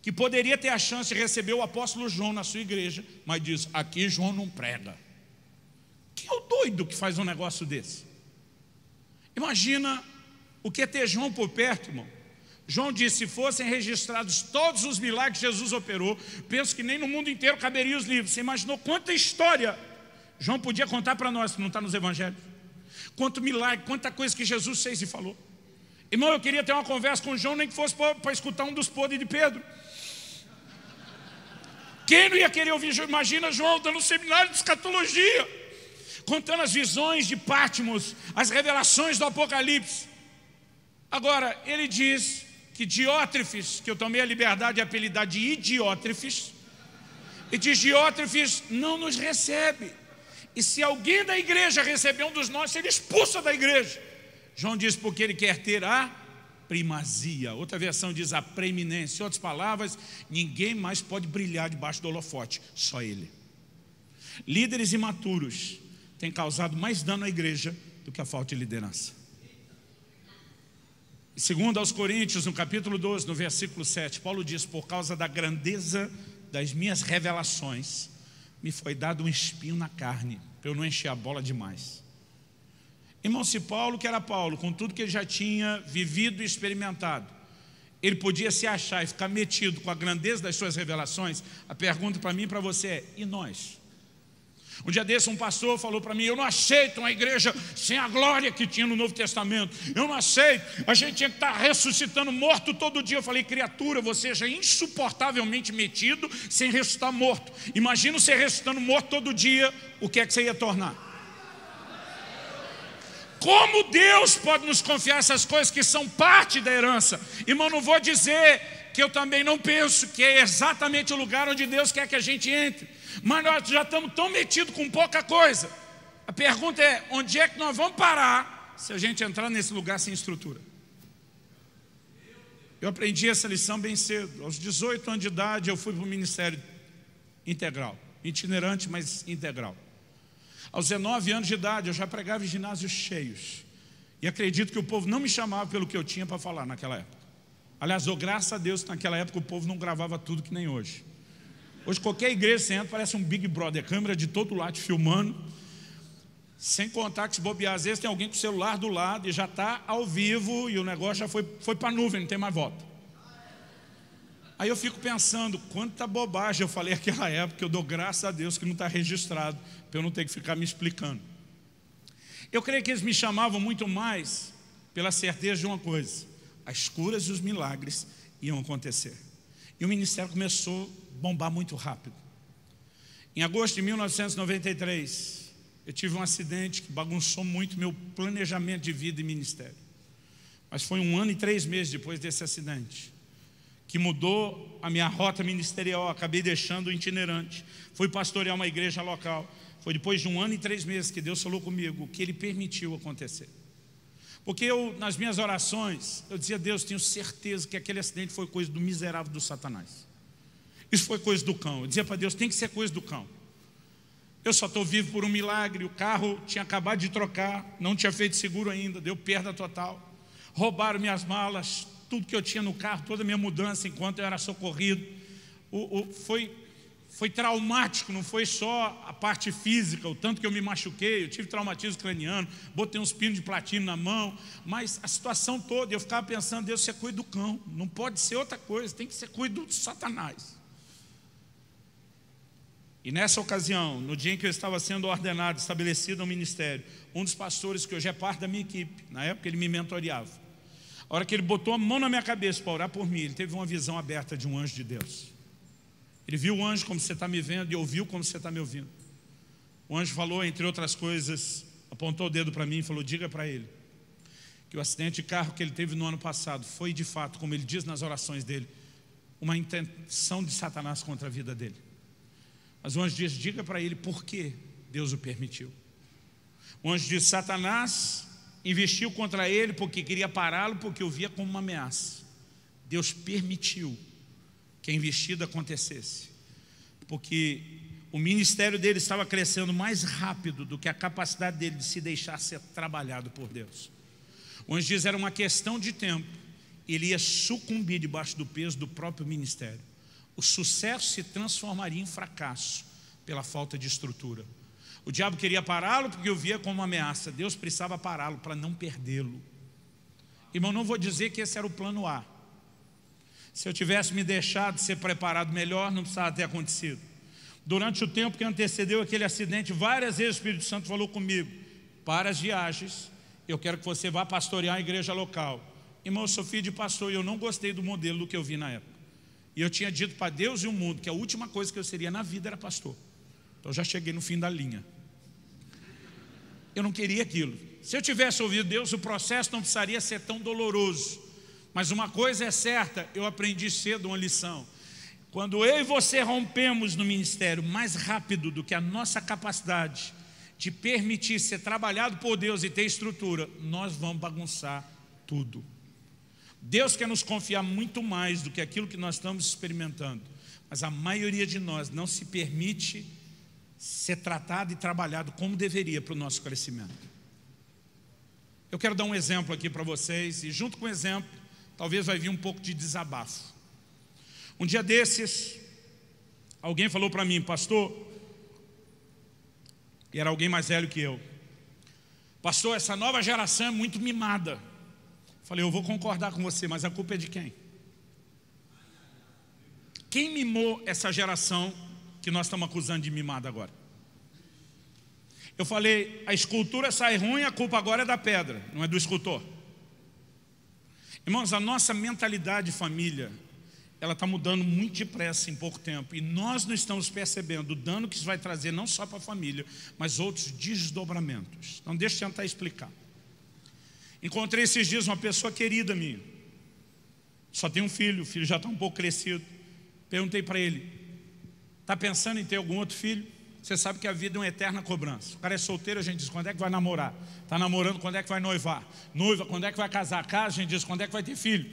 que poderia ter a chance de receber o apóstolo João na sua igreja, mas diz, aqui João não prega. Quem é o doido que faz um negócio desse? Imagina o que é ter João por perto, irmão. João disse, se fossem registrados todos os milagres que Jesus operou, penso que nem no mundo inteiro caberia os livros. Você imaginou quanta história João podia contar para nós, que não está nos evangelhos? Quanto milagre, quanta coisa que Jesus fez e falou. Irmão, eu queria ter uma conversa com João, nem que fosse para escutar um dos podres de Pedro. Quem não ia querer ouvir João? Imagina João dando um seminário de escatologia, contando as visões de Patmos, as revelações do Apocalipse. Agora, ele diz que Diótrefes, que eu tomei a liberdade de apelidar de Idiótrefes, e diz, Diótrefes não nos recebe. E se alguém da igreja receber um dos nossos, ele expulsa da igreja. João diz, porque ele quer ter a primazia. Outra versão diz a preeminência. Em outras palavras, ninguém mais pode brilhar debaixo do holofote, só ele. Líderes imaturos têm causado mais dano à igreja do que a falta de liderança. Segundo aos Coríntios, no capítulo 12, no versículo 7, Paulo diz, por causa da grandeza das minhas revelações, me foi dado um espinho na carne, para eu não encher a bola demais. Irmão, se Paulo, que era Paulo, com tudo que ele já tinha vivido e experimentado, ele podia se achar e ficar metido com a grandeza das suas revelações, a pergunta para mim e para você é, e nós? Um dia desse um pastor falou para mim, eu não aceito uma igreja sem a glória que tinha no Novo Testamento. Eu não aceito, a gente tinha que estar ressuscitando morto todo dia. Eu falei, criatura, você já é insuportavelmente metido sem ressuscitar morto. Imagina você ressuscitando morto todo dia, o que é que você ia tornar? Como Deus pode nos confiar essas coisas que são parte da herança? Irmão, não vou dizer que eu também não penso que é exatamente o lugar onde Deus quer que a gente entre. Mas nós já estamos tão metidos com pouca coisa. A pergunta é, onde é que nós vamos parar se a gente entrar nesse lugar sem estrutura? Eu aprendi essa lição bem cedo. Aos 18 anos de idade eu fui para o ministério integral. Itinerante, mas integral. Aos 19 anos de idade eu já pregava em ginásios cheios. E acredito que o povo não me chamava pelo que eu tinha para falar naquela época. Aliás, eu graças a Deus que naquela época o povo não gravava tudo que nem hoje. Hoje qualquer igreja você entra, parece um Big Brother, câmera de todo lado te filmando. Sem contar que se bobear, às vezes tem alguém com o celular do lado e já está ao vivo e o negócio já foi para a nuvem, não tem mais volta. Aí eu fico pensando, quanta bobagem eu falei naquela época, eu dou graças a Deus que não está registrado, para eu não ter que ficar me explicando. Eu creio que eles me chamavam muito mais pela certeza de uma coisa, as curas e os milagres iam acontecer. E o ministério começou a bombar muito rápido. Em agosto de 1993, eu tive um acidente que bagunçou muito meu planejamento de vida e ministério. Mas foi 1 ano e 3 meses depois desse acidente que mudou a minha rota ministerial. Acabei deixando o itinerante, fui pastorear uma igreja local. Foi depois de 1 ano e 3 meses que Deus falou comigo, que Ele permitiu acontecer. Porque eu, nas minhas orações, eu dizia, Deus, tenho certeza que aquele acidente foi coisa do miserável do Satanás. Isso foi coisa do cão. Eu dizia para Deus, tem que ser coisa do cão. Eu só estou vivo por um milagre. O carro tinha acabado de trocar, não tinha feito seguro ainda, deu perda total. Roubaram minhas malas, tudo que eu tinha no carro, toda a minha mudança enquanto eu era socorrido. Foi traumático, não foi só a parte física, o tanto que eu me machuquei, eu tive traumatismo craniano, botei uns pinos de platino na mão, mas a situação toda, eu ficava pensando, Deus, você cuida do cão, não pode ser outra coisa, tem que ser cuida do Satanás. E nessa ocasião, no dia em que eu estava sendo ordenado, estabelecido no ministério, um dos pastores que hoje é parte da minha equipe, na época ele me mentoreava, a hora que ele botou a mão na minha cabeça para orar por mim, ele teve uma visão aberta de um anjo de Deus. Ele viu o anjo como você está me vendo e ouviu como você está me ouvindo. O anjo falou, entre outras coisas, apontou o dedo para mim e falou, diga para ele que o acidente de carro que ele teve no ano passado foi de fato, como ele diz nas orações dele, uma intenção de Satanás contra a vida dele. Mas o anjo diz, diga para ele por que Deus o permitiu. O anjo diz, Satanás investiu contra ele porque queria pará-lo, porque o via como uma ameaça. Deus permitiu que a investida acontecesse, porque o ministério dele estava crescendo mais rápido do que a capacidade dele de se deixar ser trabalhado por Deus. O anjo diz, era uma questão de tempo, ele ia sucumbir debaixo do peso do próprio ministério. O sucesso se transformaria em fracasso pela falta de estrutura. O diabo queria pará-lo porque o via como uma ameaça. Deus precisava pará-lo para não perdê-lo. Irmão, não vou dizer que esse era o plano A. Se eu tivesse me deixado ser preparado melhor, não precisava ter acontecido. Durante o tempo que antecedeu aquele acidente, várias vezes o Espírito Santo falou comigo, para as viagens, eu quero que você vá pastorear a igreja local. Irmão, eu sou filho de pastor e eu não gostei do modelo do que eu vi na época. E eu tinha dito para Deus e o mundo que a última coisa que eu seria na vida era pastor. Então eu já cheguei no fim da linha. Eu não queria aquilo. Se eu tivesse ouvido Deus, o processo não precisaria ser tão doloroso. Mas uma coisa é certa, eu aprendi cedo uma lição. Quando eu e você rompemos no ministério mais rápido do que a nossa capacidade de permitir ser trabalhado por Deus e ter estrutura, nós vamos bagunçar tudo. Deus quer nos confiar muito mais do que aquilo que nós estamos experimentando. Mas a maioria de nós não se permite ser tratado e trabalhado como deveria para o nosso crescimento. Eu quero dar um exemplo aqui para vocês, e junto com o exemplo, talvez vai vir um pouco de desabafo. Um dia desses, alguém falou para mim, pastor, e era alguém mais velho que eu, pastor, essa nova geração é muito mimada. Falei, eu vou concordar com você, mas a culpa é de quem? Quem mimou essa geração que nós estamos acusando de mimada agora? Eu falei, a escultura sai ruim, a culpa agora é da pedra, não é do escultor. Irmãos, a nossa mentalidade de família, ela está mudando muito depressa em pouco tempo. E nós não estamos percebendo o dano que isso vai trazer, não só para a família, mas outros desdobramentos. Então deixa eu tentar explicar. Encontrei esses dias uma pessoa querida minha. Só tem um filho, o filho já está um pouco crescido. Perguntei para ele, está pensando em ter algum outro filho? Você sabe que a vida é uma eterna cobrança. O cara é solteiro, a gente diz, quando é que vai namorar? Está namorando, quando é que vai noivar? Noiva, quando é que vai casar? Casa, a gente diz, quando é que vai ter filho?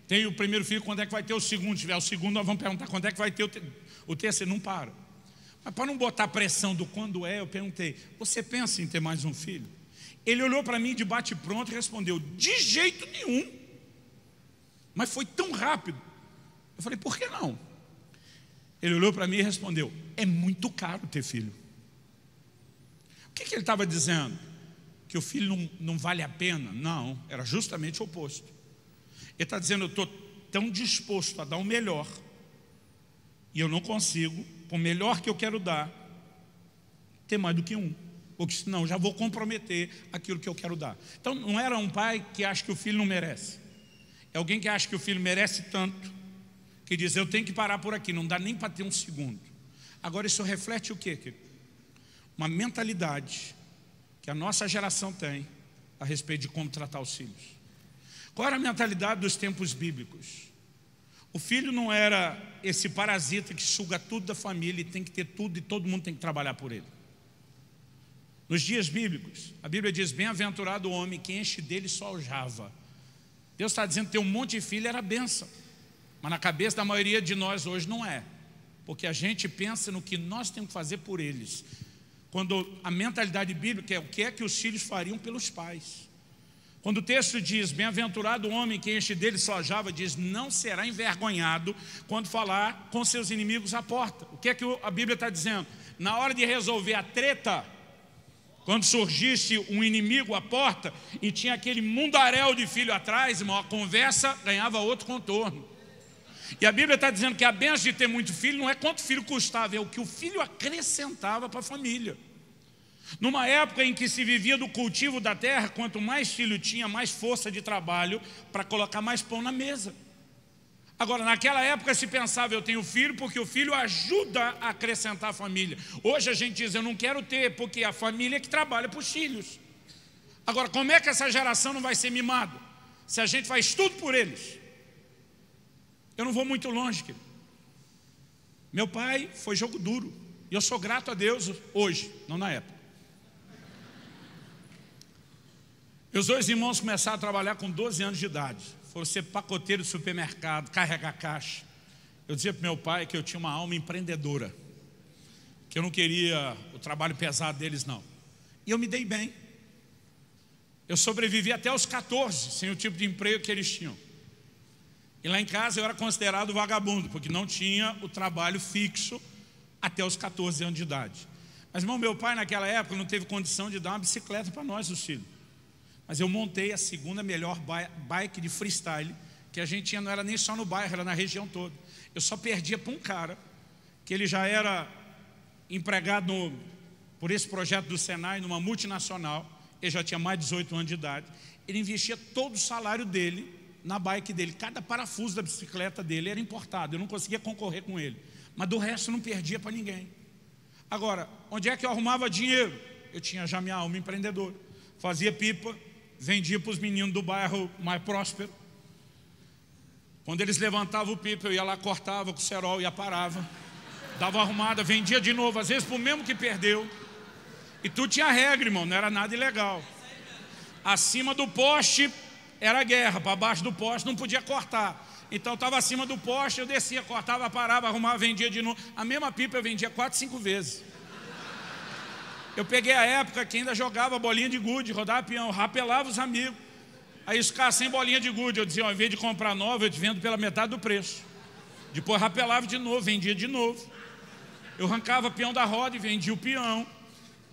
Tem o primeiro filho, quando é que vai ter o segundo? Se tiver o segundo, nós vamos perguntar quando é que vai ter o terceiro. Não para. Mas para não botar pressão do quando é, eu perguntei, você pensa em ter mais um filho? Ele olhou para mim de bate-pronto e respondeu, de jeito nenhum. Mas foi tão rápido. Eu falei, por que não? Ele olhou para mim e respondeu, é muito caro ter filho. O que ele estava dizendo? Que o filho não vale a pena? Não, era justamente o oposto. Ele está dizendo, eu estou tão disposto a dar o melhor, e eu não consigo, com o melhor que eu quero dar, ter mais do que um. Porque senão já vou comprometer aquilo que eu quero dar. Então não era um pai que acha que o filho não merece. É alguém que acha que o filho merece tanto, que diz, eu tenho que parar por aqui, não dá nem para ter um segundo. Agora isso reflete o quê? Uma mentalidade que a nossa geração tem a respeito de como tratar os filhos. Qual era a mentalidade dos tempos bíblicos? O filho não era esse parasita que suga tudo da família e tem que ter tudo e todo mundo tem que trabalhar por ele. Nos dias bíblicos, a Bíblia diz, bem-aventurado o homem que enche dele só aljava. Deus está dizendo que ter um monte de filho era bênção. Mas na cabeça da maioria de nós hoje não é. Porque a gente pensa no que nós temos que fazer por eles. Quando a mentalidade bíblica é o que os filhos fariam pelos pais. Quando o texto diz, bem-aventurado o homem que enche dele sojava, diz, não será envergonhado quando falar com seus inimigos à porta. O que é que a Bíblia está dizendo? Na hora de resolver a treta, quando surgisse um inimigo à porta e tinha aquele mundaréu de filho atrás, irmão, a conversa ganhava outro contorno. E a Bíblia está dizendo que a bênção de ter muito filho não é quanto o filho custava, é o que o filho acrescentava para a família. Numa época em que se vivia do cultivo da terra, quanto mais filho tinha, mais força de trabalho para colocar mais pão na mesa. Agora, naquela época se pensava, eu tenho filho porque o filho ajuda a acrescentar a família. Hoje a gente diz, eu não quero ter, porque a família é que trabalha para os filhos. Agora, como é que essa geração não vai ser mimada? Se a gente faz tudo por eles. Eu não vou muito longe, querido. Meu pai foi jogo duro. E eu sou grato a Deus hoje, não na época. Meus dois irmãos começaram a trabalhar com 12 anos de idade. Foram ser pacoteiro de supermercado, carregar caixa. Eu dizia para meu pai que eu tinha uma alma empreendedora, que eu não queria o trabalho pesado deles, não. E eu me dei bem. Eu sobrevivi até os 14, sem o tipo de emprego que eles tinham. E lá em casa eu era considerado vagabundo, porque não tinha o trabalho fixo até os 14 anos de idade. Mas, irmão, meu pai naquela época não teve condição de dar uma bicicleta para nós, os filhos. Mas eu montei a segunda melhor bike de freestyle que a gente tinha, não era nem só no bairro, era na região toda. Eu só perdia para um cara, que ele já era empregado por esse projeto do Senai, numa multinacional, ele já tinha mais de 18 anos de idade. Ele investia todo o salário dele na bike dele, cada parafuso da bicicleta dele era importado, eu não conseguia concorrer com ele. Mas do resto eu não perdia para ninguém. Agora, onde é que eu arrumava dinheiro? Eu tinha já minha alma empreendedora. Fazia pipa, vendia para os meninos do bairro mais próspero. Quando eles levantavam o pipa, eu ia lá, cortava com o cerol e aparava. Dava uma arrumada, vendia de novo, às vezes para o mesmo que perdeu. E tudo tinha regra, irmão, não era nada ilegal. Acima do poste era guerra, para baixo do poste não podia cortar. Então estava acima do poste, eu descia, cortava, parava, arrumava, vendia de novo. A mesma pipa eu vendia 4, 5 vezes. Eu peguei a época que ainda jogava bolinha de gude, rodava peão, rapelava os amigos. Aí os caras sem bolinha de gude, eu dizia, ao invés de comprar nova, eu te vendo pela metade do preço. Depois rapelava de novo, vendia de novo. Eu arrancava peão da roda e vendia o peão.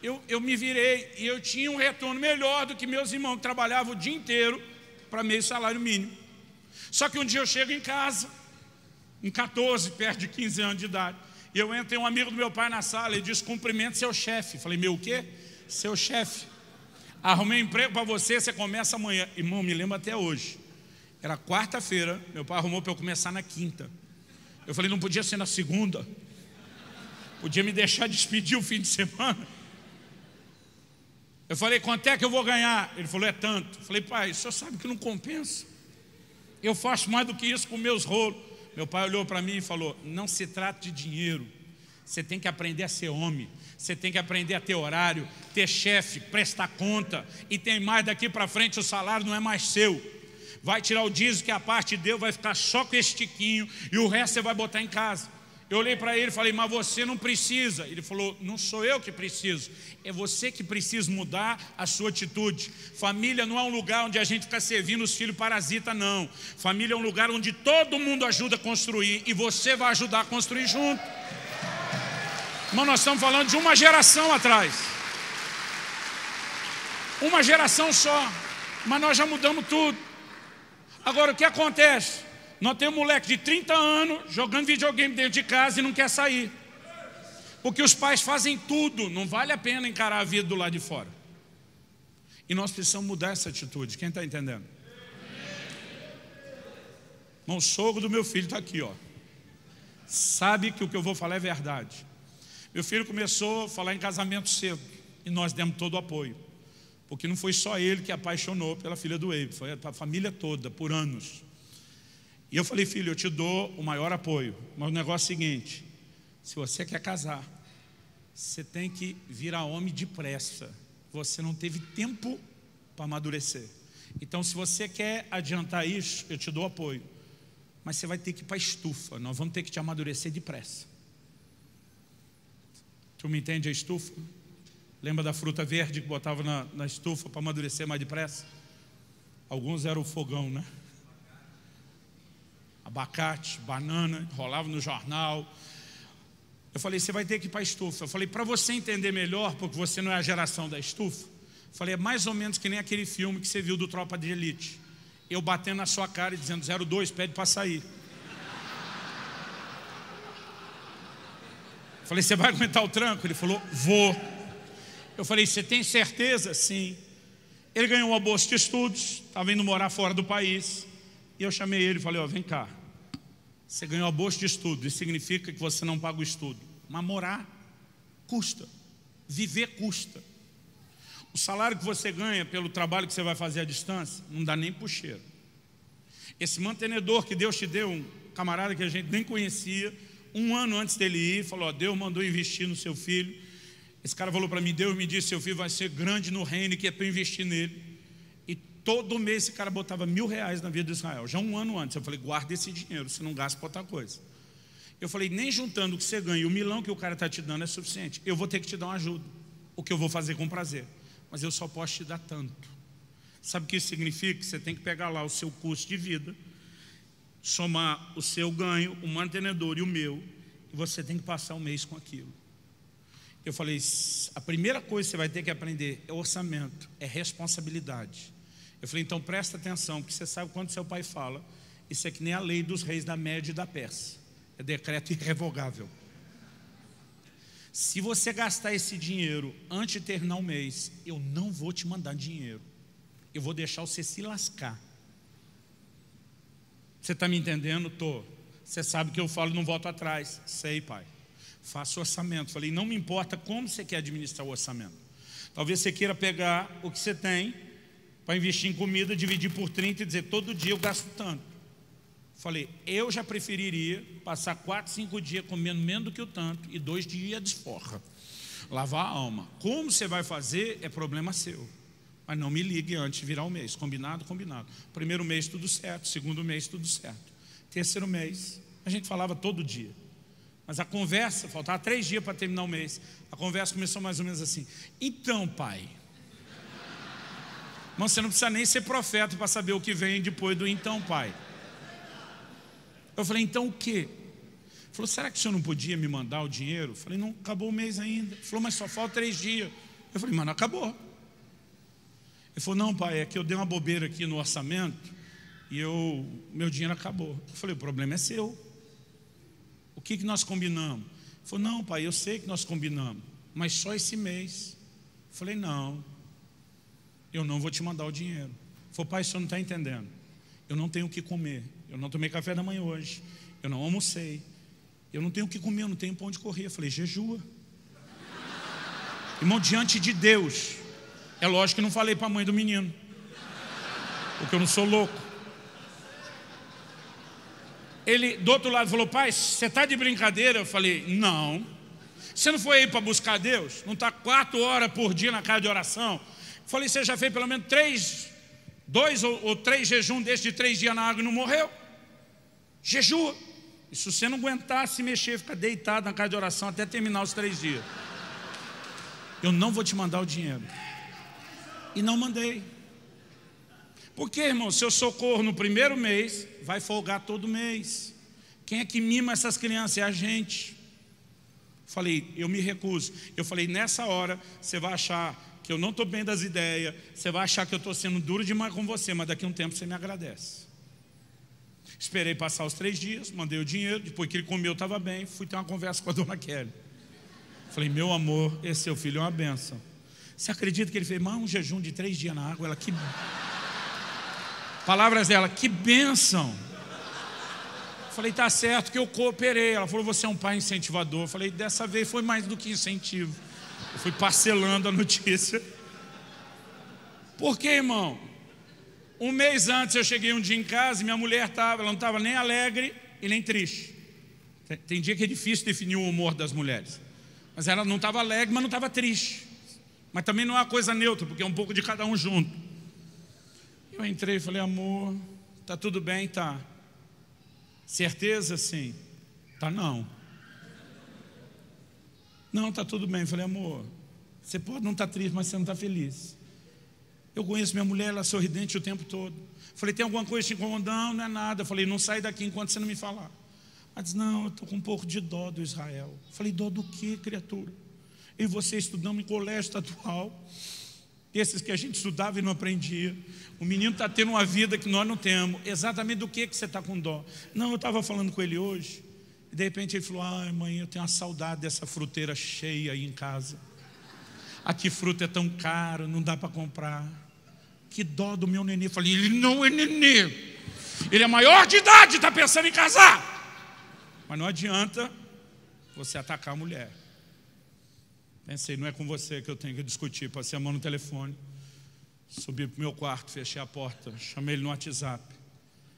Eu me virei e eu tinha um retorno melhor do que meus irmãos que trabalhavam o dia inteiro para meio salário mínimo. Só que um dia eu chego em casa, em 14, perto de 15 anos de idade, e eu entro, um amigo do meu pai na sala e diz, cumprimento seu chefe. Falei, meu o quê? Seu chefe. Arrumei emprego para você, você começa amanhã. Irmão, me lembro até hoje. Era quarta-feira, meu pai arrumou para eu começar na quinta. Eu falei, não podia ser na segunda? Podia me deixar despedir o fim de semana? Eu falei, quanto é que eu vou ganhar? Ele falou, é tanto. Eu falei, pai, o senhor sabe que não compensa. Eu faço mais do que isso com meus rolos. Meu pai olhou para mim e falou, não se trata de dinheiro. Você tem que aprender a ser homem. Você tem que aprender a ter horário, ter chefe, prestar conta. E tem mais daqui para frente, o salário não é mais seu. Vai tirar o dízimo que a parte de Deus vai ficar só com esse tiquinho e o resto você vai botar em casa. Eu olhei para ele e falei, mas você não precisa. Ele falou, não sou eu que preciso, é você que precisa mudar a sua atitude. Família não é um lugar onde a gente fica servindo os filhos parasitas, não. Família é um lugar onde todo mundo ajuda a construir e você vai ajudar a construir junto. Mas nós estamos falando de uma geração atrás. Uma geração só, mas nós já mudamos tudo. Agora o que acontece? Nós temos um moleque de 30 anos jogando videogame dentro de casa e não quer sair. Porque os pais fazem tudo, não vale a pena encarar a vida do lado de fora. E nós precisamos mudar essa atitude, quem está entendendo? Irmão, o sogro do meu filho está aqui, ó. Sabe que o que eu vou falar é verdade. Meu filho começou a falar em casamento cedo e nós demos todo o apoio. Porque não foi só ele que apaixonou pela filha do Eibe, foi a família toda, por anos. E eu falei, filho, eu te dou o maior apoio, mas o negócio é o seguinte, se você quer casar, você tem que virar homem depressa. Você não teve tempo para amadurecer. Então, se você quer adiantar isso, eu te dou apoio. Mas você vai ter que ir para a estufa, nós vamos ter que te amadurecer depressa. Tu me entende a estufa? Lembra da fruta verde que botava na estufa para amadurecer mais depressa? Alguns eram o fogão, né? Abacate, banana, rolava no jornal. Eu falei, você vai ter que ir para a estufa. Eu falei, para você entender melhor, porque você não é a geração da estufa. Eu falei, é mais ou menos que nem aquele filme que você viu do Tropa de Elite. Eu batendo na sua cara e dizendo, 02, pede para sair. Eu falei, você vai aguentar o tranco? Ele falou, vou. Eu falei, você tem certeza? Sim. Ele ganhou uma bolsa de estudos, estava indo morar fora do país. E eu chamei ele e falei, ó, vem cá. Você ganhou a bolsa de estudo, isso significa que você não paga o estudo. Mas morar custa, viver custa. O salário que você ganha pelo trabalho que você vai fazer à distância, não dá nem pro cheiro. Esse mantenedor que Deus te deu, um camarada que a gente nem conhecia, um ano antes dele ir, falou, ó, Deus mandou investir no seu filho. Esse cara falou para mim, Deus me disse, seu filho vai ser grande no reino, que é para eu investir nele. E todo mês esse cara botava R$1.000 na vida de Israel, já um ano antes. Eu falei, guarda esse dinheiro, você não gasta para outra coisa. Eu falei, nem juntando o que você ganha e o milão que o cara está te dando é suficiente. Eu vou ter que te dar uma ajuda, o que eu vou fazer com prazer. Mas eu só posso te dar tanto. Sabe o que isso significa? Você tem que pegar lá o seu custo de vida, somar o seu ganho, o mantenedor e o meu, e você tem que passar um mês com aquilo. Eu falei, a primeira coisa que você vai ter que aprender é orçamento, é responsabilidade. Eu falei, então presta atenção, porque você sabe quando seu pai fala, isso é que nem a lei dos reis da Média e da Pérsia, é decreto irrevogável. Se você gastar esse dinheiro antes de terminar o mês, eu não vou te mandar dinheiro, eu vou deixar você se lascar. Você está me entendendo? Tô. Você sabe que eu falo, não volto atrás. Sei, pai. Faça o orçamento. Falei, não me importa como você quer administrar o orçamento. Talvez você queira pegar o que você tem para investir em comida, dividir por 30 e dizer, todo dia eu gasto tanto. Falei, eu já preferiria passar 4, 5 dias comendo menos do que o tanto e 2 dias de forra. Lavar a alma. Como você vai fazer é problema seu. Mas não me ligue antes de virar o mês. Combinado? Combinado. Primeiro mês tudo certo, segundo mês tudo certo. Terceiro mês, a gente falava todo dia. Mas a conversa, faltava 3 dias para terminar o mês. A conversa começou mais ou menos assim. Então, pai, mas você não precisa nem ser profeta para saber o que vem depois do então, pai. Eu falei, então o quê? Ele falou, será que o senhor não podia me mandar o dinheiro? Eu falei, não, acabou o mês ainda. Ele falou, mas só falta 3 dias. Eu falei, mas não acabou. Ele falou, não, pai, é que eu dei uma bobeira aqui no orçamento e meu dinheiro acabou. Eu falei, o problema é seu. O que nós combinamos? Ele falou, não, pai, eu sei que nós combinamos, mas só esse mês. Eu falei, não, eu não vou te mandar o dinheiro. Ele falou, pai, o senhor não está entendendo. Eu não tenho o que comer. Eu não tomei café da manhã hoje. Eu não almocei. Eu não tenho o que comer, eu não tenho pão de correr. Eu falei, jejua. Irmão, diante de Deus, é lógico que não falei para a mãe do menino, porque eu não sou louco. Ele, do outro lado, falou, pai, você está de brincadeira? Eu falei, não. Você não foi aí para buscar Deus? Não está 4 horas por dia na casa de oração? Eu falei, você já fez pelo menos 2 ou 3 jejum desses de 3 dias na água e não morreu? Jejua. E se você não aguentar se mexer, fica deitado na casa de oração até terminar os 3 dias. Eu não vou te mandar o dinheiro. E não mandei. Porque, irmão, se eu socorro no primeiro mês, vai folgar todo mês. Quem é que mima essas crianças? É a gente. Falei, eu me recuso. Eu falei, nessa hora, você vai achar que eu não estou bem das ideias, você vai achar que eu estou sendo duro demais com você, mas daqui a um tempo você me agradece. Esperei passar os 3 dias, mandei o dinheiro, depois que ele comeu, estava bem, fui ter uma conversa com a dona Kelly. Falei, meu amor, esse seu filho é uma bênção. Você acredita que ele fez mais um jejum de 3 dias na água? Ela, que... Palavras dela, que bênção. Falei, tá certo que eu cooperei. Ela falou, você é um pai incentivador. Falei, dessa vez foi mais do que incentivo. Eu fui parcelando a notícia. Por quê, irmão? Um mês antes eu cheguei um dia em casa e minha mulher ela não estava nem alegre e nem triste. Tem dia que é difícil definir o humor das mulheres. Mas ela não estava alegre, mas não estava triste. Mas também não é uma coisa neutra, porque é um pouco de cada um junto. Eu entrei e falei, amor, tá tudo bem? Tá. Certeza? Sim. Tá, não. Não, tá tudo bem. Eu falei, amor, você pode não estar triste, mas você não está feliz. Eu conheço minha mulher, ela é sorridente o tempo todo. Falei, tem alguma coisa te incomodando? Não é nada. Falei, não sai daqui enquanto você não me falar. Ela disse, não, eu estou com um pouco de dó do Israel. Falei, dó do quê, criatura? Eu e você estudamos em colégio estadual, esses que a gente estudava e não aprendia. O menino está tendo uma vida que nós não temos. Exatamente do que você está com dó? Não, eu estava falando com ele hoje, e de repente ele falou, ai mãe, eu tenho uma saudade dessa fruteira cheia aí em casa. Aqui fruta é tão caro, não dá para comprar. Que dó do meu nenê. Falei, ele não é nenê, ele é maior de idade, está pensando em casar. Mas não adianta você atacar a mulher. Pensei, não é com você que eu tenho que discutir. Passei a mão no telefone, subi para o meu quarto, fechei a porta, chamei ele no WhatsApp.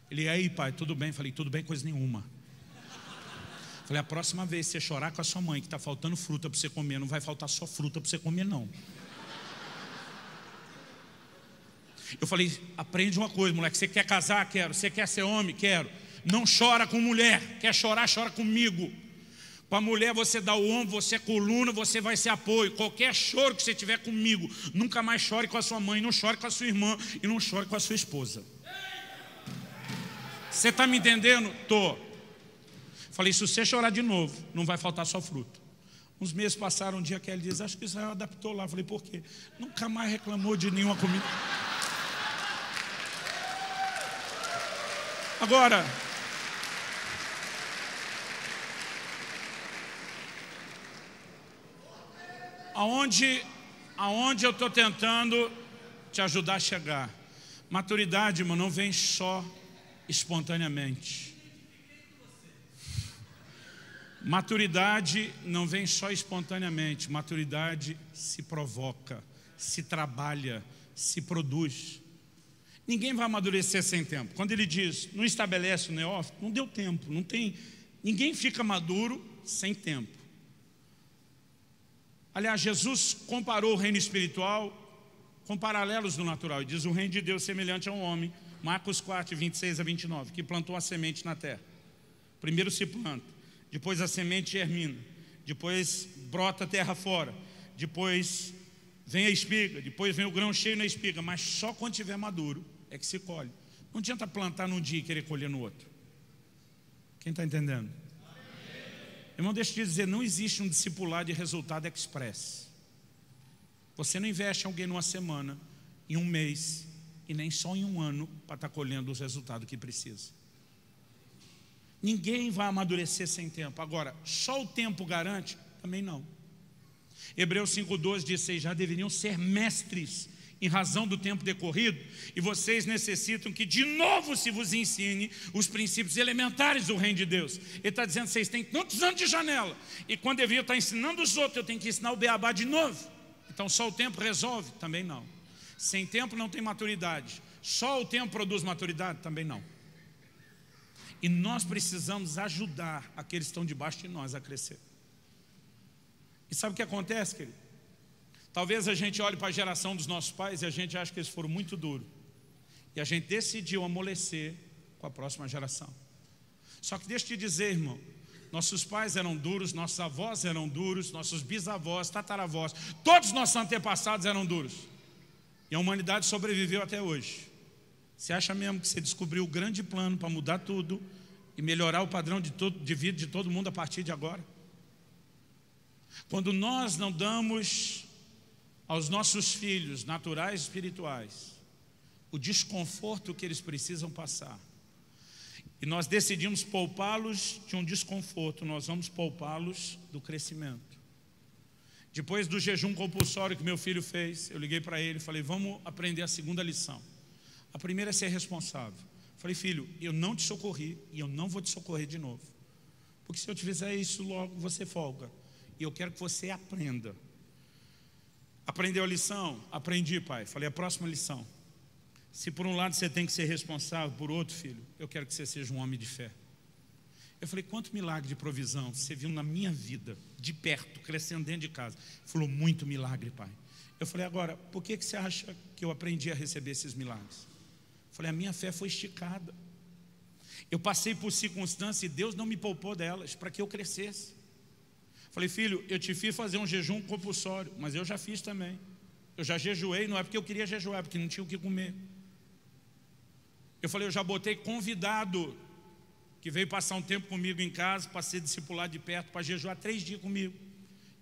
Ele, aí pai, tudo bem? Falei, tudo bem, coisa nenhuma. Falei, a próxima vez que você chorar com a sua mãe que está faltando fruta para você comer, não vai faltar só fruta para você comer não. Eu falei, aprende uma coisa, moleque, você quer casar? Quero. Você quer ser homem? Quero. Não chora com mulher, quer chorar, chora comigo. Para a mulher você dá o ombro, você é coluna, você vai ser apoio. Qualquer choro que você tiver comigo, nunca mais chore com a sua mãe, não chore com a sua irmã e não chore com a sua esposa. Você está me entendendo? Tô. Falei, se você chorar de novo, não vai faltar só fruta. Uns meses passaram, um dia que ele diz, acho que Israel adaptou lá. Falei, por quê? Nunca mais reclamou de nenhuma comida. Agora, aonde eu estou tentando te ajudar a chegar? Maturidade, irmão, não vem só espontaneamente. Maturidade não vem só espontaneamente. Maturidade se provoca, se trabalha, se produz. Ninguém vai amadurecer sem tempo. Quando ele diz, não estabelece o neófito, não deu tempo. Ninguém fica maduro sem tempo. Aliás, Jesus comparou o reino espiritual com paralelos do natural. E diz, o reino de Deus semelhante a um homem, Marcos 4, 26 a 29, que plantou a semente na terra. Primeiro se planta, depois a semente germina, depois brota a terra fora, depois vem a espiga, depois vem o grão cheio na espiga, mas só quando estiver maduro é que se colhe. Não adianta plantar num dia e querer colher no outro. Quem está entendendo? Irmão, deixa eu te dizer, não existe um discipulado de resultado express. Você não investe em alguém numa semana, em um mês, e nem só em um ano, para estar colhendo os resultados que precisa. Ninguém vai amadurecer sem tempo. Agora, só o tempo garante? Também não. Hebreus 5,12 diz, vocês já deveriam ser mestres em razão do tempo decorrido, e vocês necessitam que de novo se vos ensine os princípios elementares do reino de Deus. Ele está dizendo, vocês têm tantos anos de janela, e quando eu devia estar ensinando os outros, eu tenho que ensinar o beabá de novo. Então só o tempo resolve? Também não. Sem tempo não tem maturidade. Só o tempo produz maturidade? Também não. E nós precisamos ajudar aqueles que estão debaixo de nós a crescer. E sabe o que acontece, querido? Talvez a gente olhe para a geração dos nossos pais e a gente acha que eles foram muito duros. E a gente decidiu amolecer com a próxima geração. Só que deixa eu te dizer, irmão, nossos pais eram duros, nossos avós eram duros, nossos bisavós, tataravós, todos os nossos antepassados eram duros. E a humanidade sobreviveu até hoje. Você acha mesmo que você descobriu o grande plano para mudar tudo e melhorar o padrão de vida de todo mundo a partir de agora? Quando nós não damos aos nossos filhos naturais e espirituais o desconforto que eles precisam passar, e nós decidimos poupá-los de um desconforto, nós vamos poupá-los do crescimento. Depois do jejum compulsório que meu filho fez, eu liguei para ele e falei, vamos aprender a segunda lição. A primeira é ser responsável. Falei, filho, eu não te socorri e eu não vou te socorrer de novo, porque se eu te fizer isso logo, você folga. E eu quero que você aprenda. Aprendeu a lição? Aprendi, pai. Falei, a próxima lição. Se por um lado você tem que ser responsável, por outro, filho, eu quero que você seja um homem de fé. Eu falei, quanto milagre de provisão você viu na minha vida, de perto, crescendo dentro de casa? Ele falou, muito milagre, pai. Eu falei, agora, por que você acha que eu aprendi a receber esses milagres? Eu falei, a minha fé foi esticada. Eu passei por circunstâncias e Deus não me poupou delas para que eu crescesse. Falei, filho, eu te fiz fazer um jejum compulsório, mas eu já fiz também. Eu já jejuei, não é porque eu queria jejuar, é porque não tinha o que comer. Eu falei, eu já botei convidado que veio passar um tempo comigo em casa, para ser discipulado de perto, para jejuar 3 dias comigo.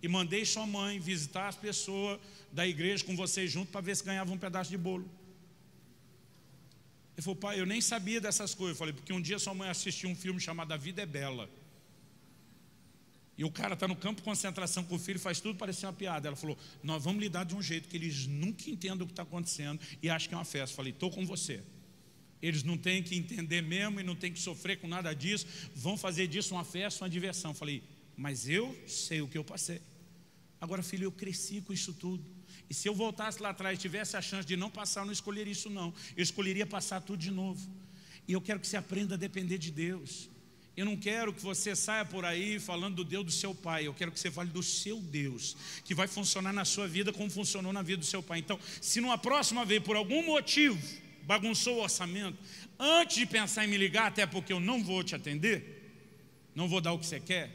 E mandei sua mãe visitar as pessoas da igreja com vocês junto, para ver se ganhava um pedaço de bolo. Ele falou, pai, eu nem sabia dessas coisas. Eu falei, porque um dia sua mãe assistiu um filme chamado A Vida é Bela. E o cara está no campo de concentração com o filho, faz tudo parecer uma piada. Ela falou, nós vamos lidar de um jeito que eles nunca entendam o que está acontecendo e acham que é uma festa. Eu falei, estou com você. Eles não têm que entender mesmo e não têm que sofrer com nada disso. Vão fazer disso uma festa, uma diversão. Eu falei, mas eu sei o que eu passei. Agora, filho, eu cresci com isso tudo. E se eu voltasse lá atrás e tivesse a chance de não passar, eu não escolheria isso não. Eu escolheria passar tudo de novo. E eu quero que você aprenda a depender de Deus. Eu não quero que você saia por aí falando do Deus do seu pai. Eu quero que você fale do seu Deus, que vai funcionar na sua vida como funcionou na vida do seu pai. Então, se numa próxima vez, por algum motivo, bagunçou o orçamento, antes de pensar em me ligar, até porque eu não vou te atender, não vou dar o que você quer,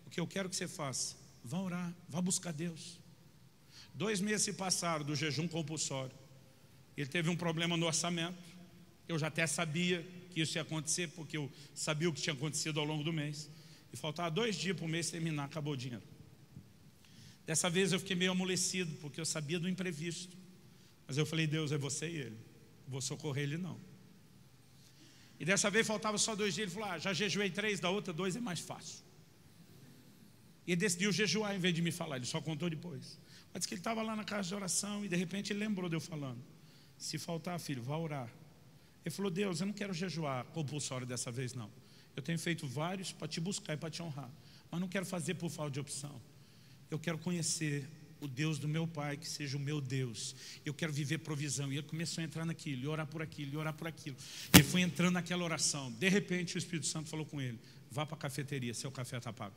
o que eu quero que você faça, vá orar, vá buscar Deus. 2 meses se passaram do jejum compulsório. Ele teve um problema no orçamento. Eu já até sabia que isso ia acontecer, porque eu sabia o que tinha acontecido ao longo do mês. E faltava 2 dias para o mês terminar, acabou o dinheiro. Dessa vez eu fiquei meio amolecido, porque eu sabia do imprevisto. Mas eu falei, Deus, é você e ele. Vou socorrer ele não. E dessa vez faltava só 2 dias. Ele falou, já jejuei 3, da outra 2 é mais fácil. E ele decidiu jejuar em vez de me falar. Ele só contou depois. Mas disse que ele estava lá na casa de oração e de repente ele lembrou de eu falando, se faltar, filho, vá orar. Ele falou, Deus, eu não quero jejuar compulsório dessa vez não. Eu tenho feito vários para te buscar e para te honrar, mas não quero fazer por falta de opção. Eu quero conhecer o Deus do meu pai, que seja o meu Deus. Eu quero viver provisão. E ele começou a entrar naquilo, e orar por aquilo, e orar por aquilo. Ele foi entrando naquela oração. De repente o Espírito Santo falou com ele, vá para a cafeteria, seu café está pago.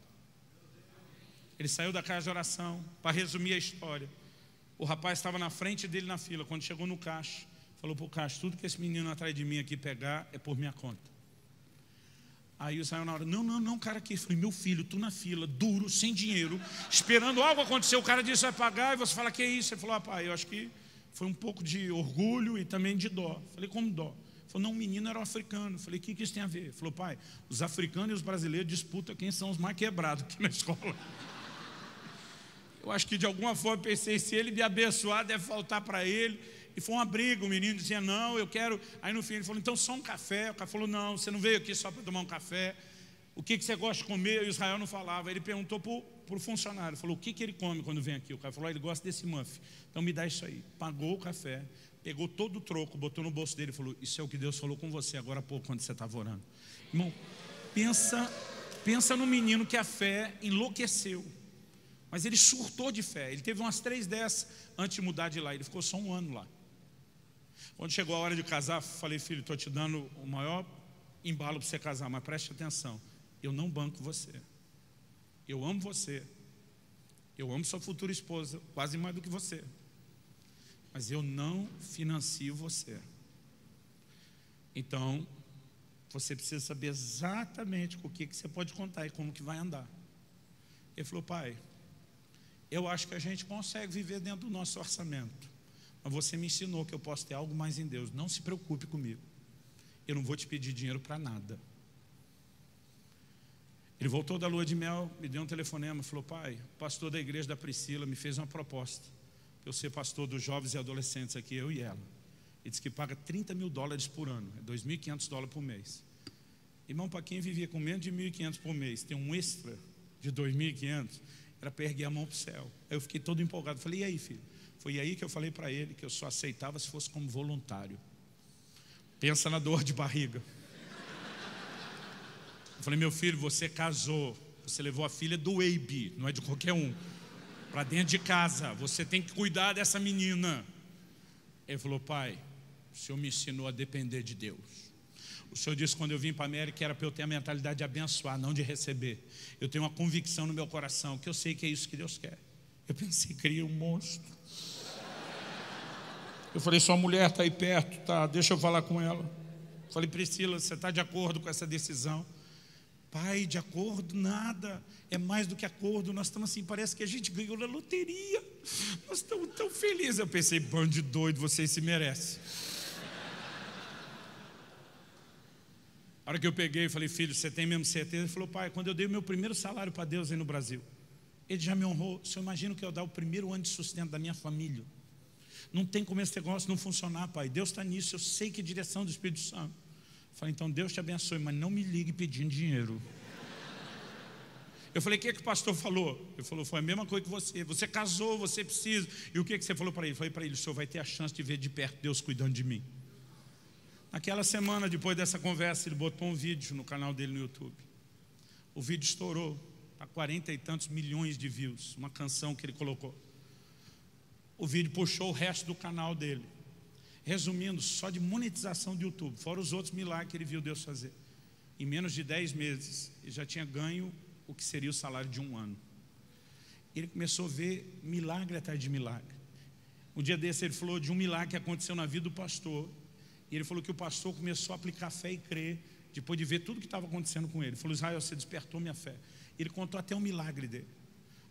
Ele saiu da casa de oração. Para resumir a história, o rapaz estava na frente dele na fila. Quando chegou no caixa, falou para o caixa, tudo que esse menino atrás de mim aqui pegar é por minha conta. Aí o Israel na hora, não, cara, aqui. Eu falei, meu filho, tu na fila, duro, sem dinheiro, esperando algo acontecer. O cara disse, vai pagar, e você fala, que é isso? Ele falou, pai, eu acho que foi um pouco de orgulho e também de dó. Eu falei, como dó? Ele falou, não, o menino era um africano. Eu falei, o que isso tem a ver? Ele falou, pai, os africanos e os brasileiros disputam quem são os mais quebrados aqui na escola. Eu acho que de alguma forma pensei, se ele me abençoar, deve faltar para ele. E foi uma briga, o menino dizia, não, eu quero. Aí no fim ele falou, então só um café. O cara falou, não, você não veio aqui só para tomar um café. O que você gosta de comer? E o Israel não falava. Ele perguntou para o funcionário, falou, o que ele come quando vem aqui? O cara falou, ele gosta desse muff. Então me dá isso aí. Pagou o café, pegou todo o troco, botou no bolso dele e falou, isso é o que Deus falou com você agora há pouco, quando você estava orando. Irmão, pensa no menino que a fé enlouqueceu. Mas ele surtou de fé. Ele teve umas 3 dessas antes de mudar de lá. Ele ficou só 1 ano lá. Quando chegou a hora de casar, falei, filho, estou te dando o maior embalo para você casar, mas preste atenção, eu não banco você. Eu amo você. Eu amo sua futura esposa, quase mais do que você. Mas eu não financio você. Então, você precisa saber exatamente com o que você pode contar e como que vai andar. Ele falou, pai, eu acho que a gente consegue viver dentro do nosso orçamento, mas você me ensinou que eu posso ter algo mais em Deus. Não se preocupe comigo. Eu não vou te pedir dinheiro para nada. Ele voltou da lua de mel, me deu um telefonema, falou, pai, o pastor da igreja da Priscila me fez uma proposta. Eu ser pastor dos jovens e adolescentes aqui, eu e ela. Ele disse que paga $30 mil por ano, é $2.500 por mês. Irmão, para quem vivia com menos de $1.500 por mês, tem um extra de $2.500, era para erguer a mão para o céu. Aí eu fiquei todo empolgado, falei, e aí, filho? Foi aí que eu falei para ele que eu só aceitava se fosse como voluntário. Pensa na dor de barriga. Eu falei, meu filho, você casou, você levou a filha do Weibe, não é de qualquer um, para dentro de casa, você tem que cuidar dessa menina. Ele falou, pai, o senhor me ensinou a depender de Deus. O senhor disse quando eu vim para a América que era para eu ter a mentalidade de abençoar, não de receber. Eu tenho uma convicção no meu coração que eu sei que é isso que Deus quer. Eu pensei, cria um monstro. Eu falei, sua mulher está aí perto, tá? Deixa eu falar com ela. Eu falei, Priscila, você está de acordo com essa decisão? Pai, de acordo, nada, é mais do que acordo. Nós estamos assim, parece que a gente ganhou na loteria. Nós estamos tão felizes. Eu pensei, bando de doido, vocês se merecem. A hora que eu peguei e falei, filho, você tem mesmo certeza? Ele falou, pai, quando eu dei o meu primeiro salário para Deus aí no Brasil, Ele já me honrou. O senhor imagina que eu dar o primeiro ano de sustento da minha família? Não tem como esse negócio não funcionar, pai. Deus está nisso, eu sei que direção do Espírito Santo. Eu falei, então Deus te abençoe, mas não me ligue pedindo dinheiro. Eu falei, o que o pastor falou? Ele falou, foi a mesma coisa que você. Você casou, você precisa. E o que você falou para ele? Eu falei para ele, o senhor vai ter a chance de ver de perto Deus cuidando de mim. Naquela semana, depois dessa conversa, ele botou um vídeo no canal dele no YouTube. O vídeo estourou, está 40 e tantos milhões de views, uma canção que ele colocou. O vídeo puxou o resto do canal dele. Resumindo, só de monetização do YouTube, fora os outros milagres que ele viu Deus fazer. Em menos de 10 meses, ele já tinha ganho o que seria o salário de um ano. Ele começou a ver milagre atrás de milagre. Um dia desse ele falou de um milagre que aconteceu na vida do pastor. E ele falou que o pastor começou a aplicar fé e crer, depois de ver tudo que estava acontecendo com ele. Ele falou, Israel, você despertou minha fé. Ele contou até um milagre dele.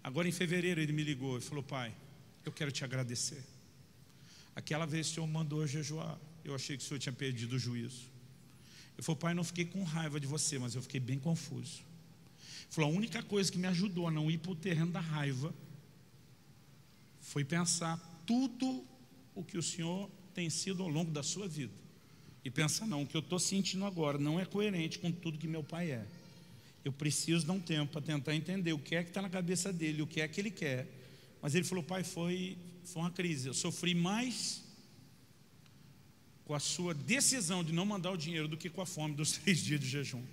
Agora em fevereiro ele me ligou e falou, pai, eu quero te agradecer. Aquela vez o senhor mandou eu jejuar, eu achei que o senhor tinha perdido o juízo. Ele falou, pai, eu não fiquei com raiva de você, mas eu fiquei bem confuso. Ele falou, a única coisa que me ajudou a não ir para o terreno da raiva foi pensar tudo o que o senhor tem sido ao longo da sua vida. E pensar, não, o que eu estou sentindo agora não é coerente com tudo que meu pai é. Eu preciso dar um tempo para tentar entender o que é que está na cabeça dele, o que é que ele quer. Mas ele falou, pai, foi uma crise. Eu sofri mais com a sua decisão de não mandar o dinheiro do que com a fome dos 3 dias de jejum.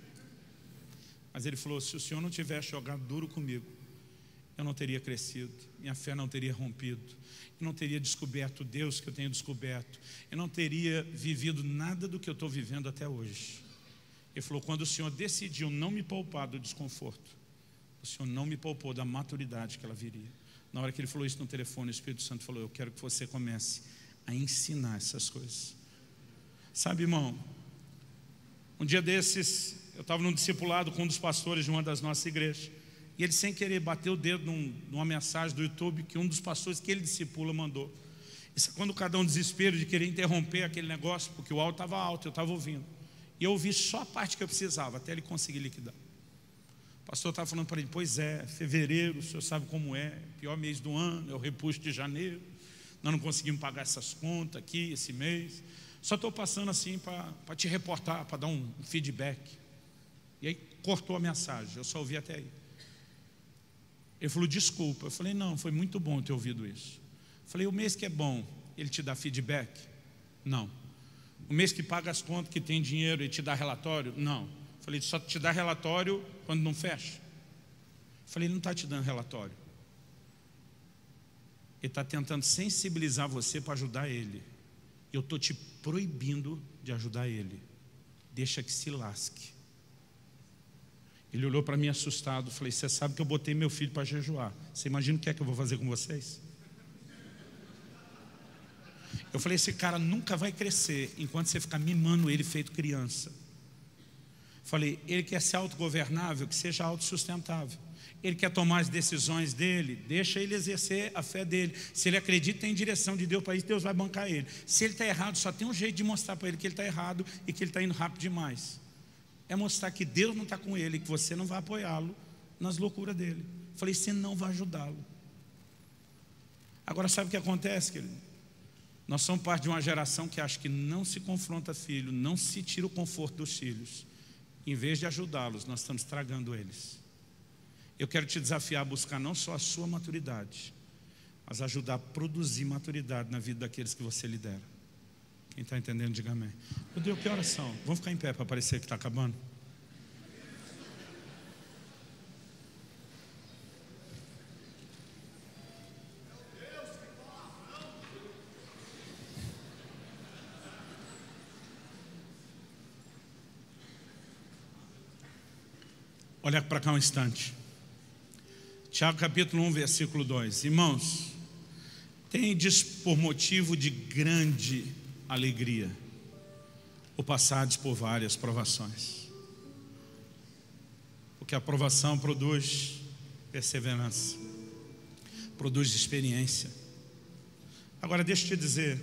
Mas ele falou, se o senhor não tivesse jogado duro comigo, eu não teria crescido, minha fé não teria rompido, eu não teria descoberto Deus que eu tenho descoberto, eu não teria vivido nada do que eu estou vivendo até hoje. Ele falou, quando o senhor decidiu não me poupar do desconforto, o senhor não me poupou da maturidade que ela viria. Na hora que ele falou isso no telefone, o Espírito Santo falou, eu quero que você comece a ensinar essas coisas. Sabe, irmão, um dia desses, eu estava num discipulado com um dos pastores de uma das nossas igrejas, e ele sem querer bateu o dedo numa mensagem do YouTube que um dos pastores que ele discipula mandou. Isso é quando cada um desespero de querer interromper aquele negócio, porque o áudio estava alto, eu estava ouvindo. E eu ouvi só a parte que eu precisava, até ele conseguir liquidar. O pastor estava falando para ele, pois é, fevereiro, o senhor sabe como é, pior mês do ano, é o repuxo de janeiro, nós não conseguimos pagar essas contas aqui, esse mês. Só estou passando assim para te reportar, para dar um feedback. E aí cortou a mensagem, eu só ouvi até aí. Ele falou, desculpa. Eu falei, não, foi muito bom ter ouvido isso. Eu falei, o mês que é bom, ele te dá feedback? Não. O mês que paga as contas, que tem dinheiro, ele te dá relatório? Não. Eu falei, só te dá relatório quando não fecha? Eu falei, ele não está te dando relatório. Ele está tentando sensibilizar você para ajudar ele. Eu estou te proibindo de ajudar ele. Deixa que se lasque. Ele olhou para mim assustado. Falei, você sabe que eu botei meu filho para jejuar. Você imagina o que é que eu vou fazer com vocês? Eu falei, esse cara nunca vai crescer enquanto você ficar mimando ele feito criança. Falei, ele quer ser autogovernável, que seja autossustentável. Ele quer tomar as decisões dele, deixa ele exercer a fé dele. Se ele acredita em direção de Deus para isso, Deus vai bancar ele. Se ele está errado, só tem um jeito de mostrar para ele que ele está errado e que ele está indo rápido demais. É mostrar que Deus não está com ele, que você não vai apoiá-lo nas loucuras dele. Falei, você não vai ajudá-lo. Agora sabe o que acontece, querido? Nós somos parte de uma geração que acha que não se confronta filho, não se tira o conforto dos filhos. Em vez de ajudá-los, nós estamos estragando eles. Eu quero te desafiar a buscar não só a sua maturidade, mas ajudar a produzir maturidade na vida daqueles que você lidera. Quem está entendendo, diga amém. Meu Deus, que horas são? Vamos ficar em pé para parecer que está acabando? Olha para cá um instante. Tiago capítulo 1, versículo 2. Irmãos, tendes por motivo de grande alegria o passardes por várias provações. Porque a aprovação produz perseverança, produz experiência. Agora deixa eu te dizer,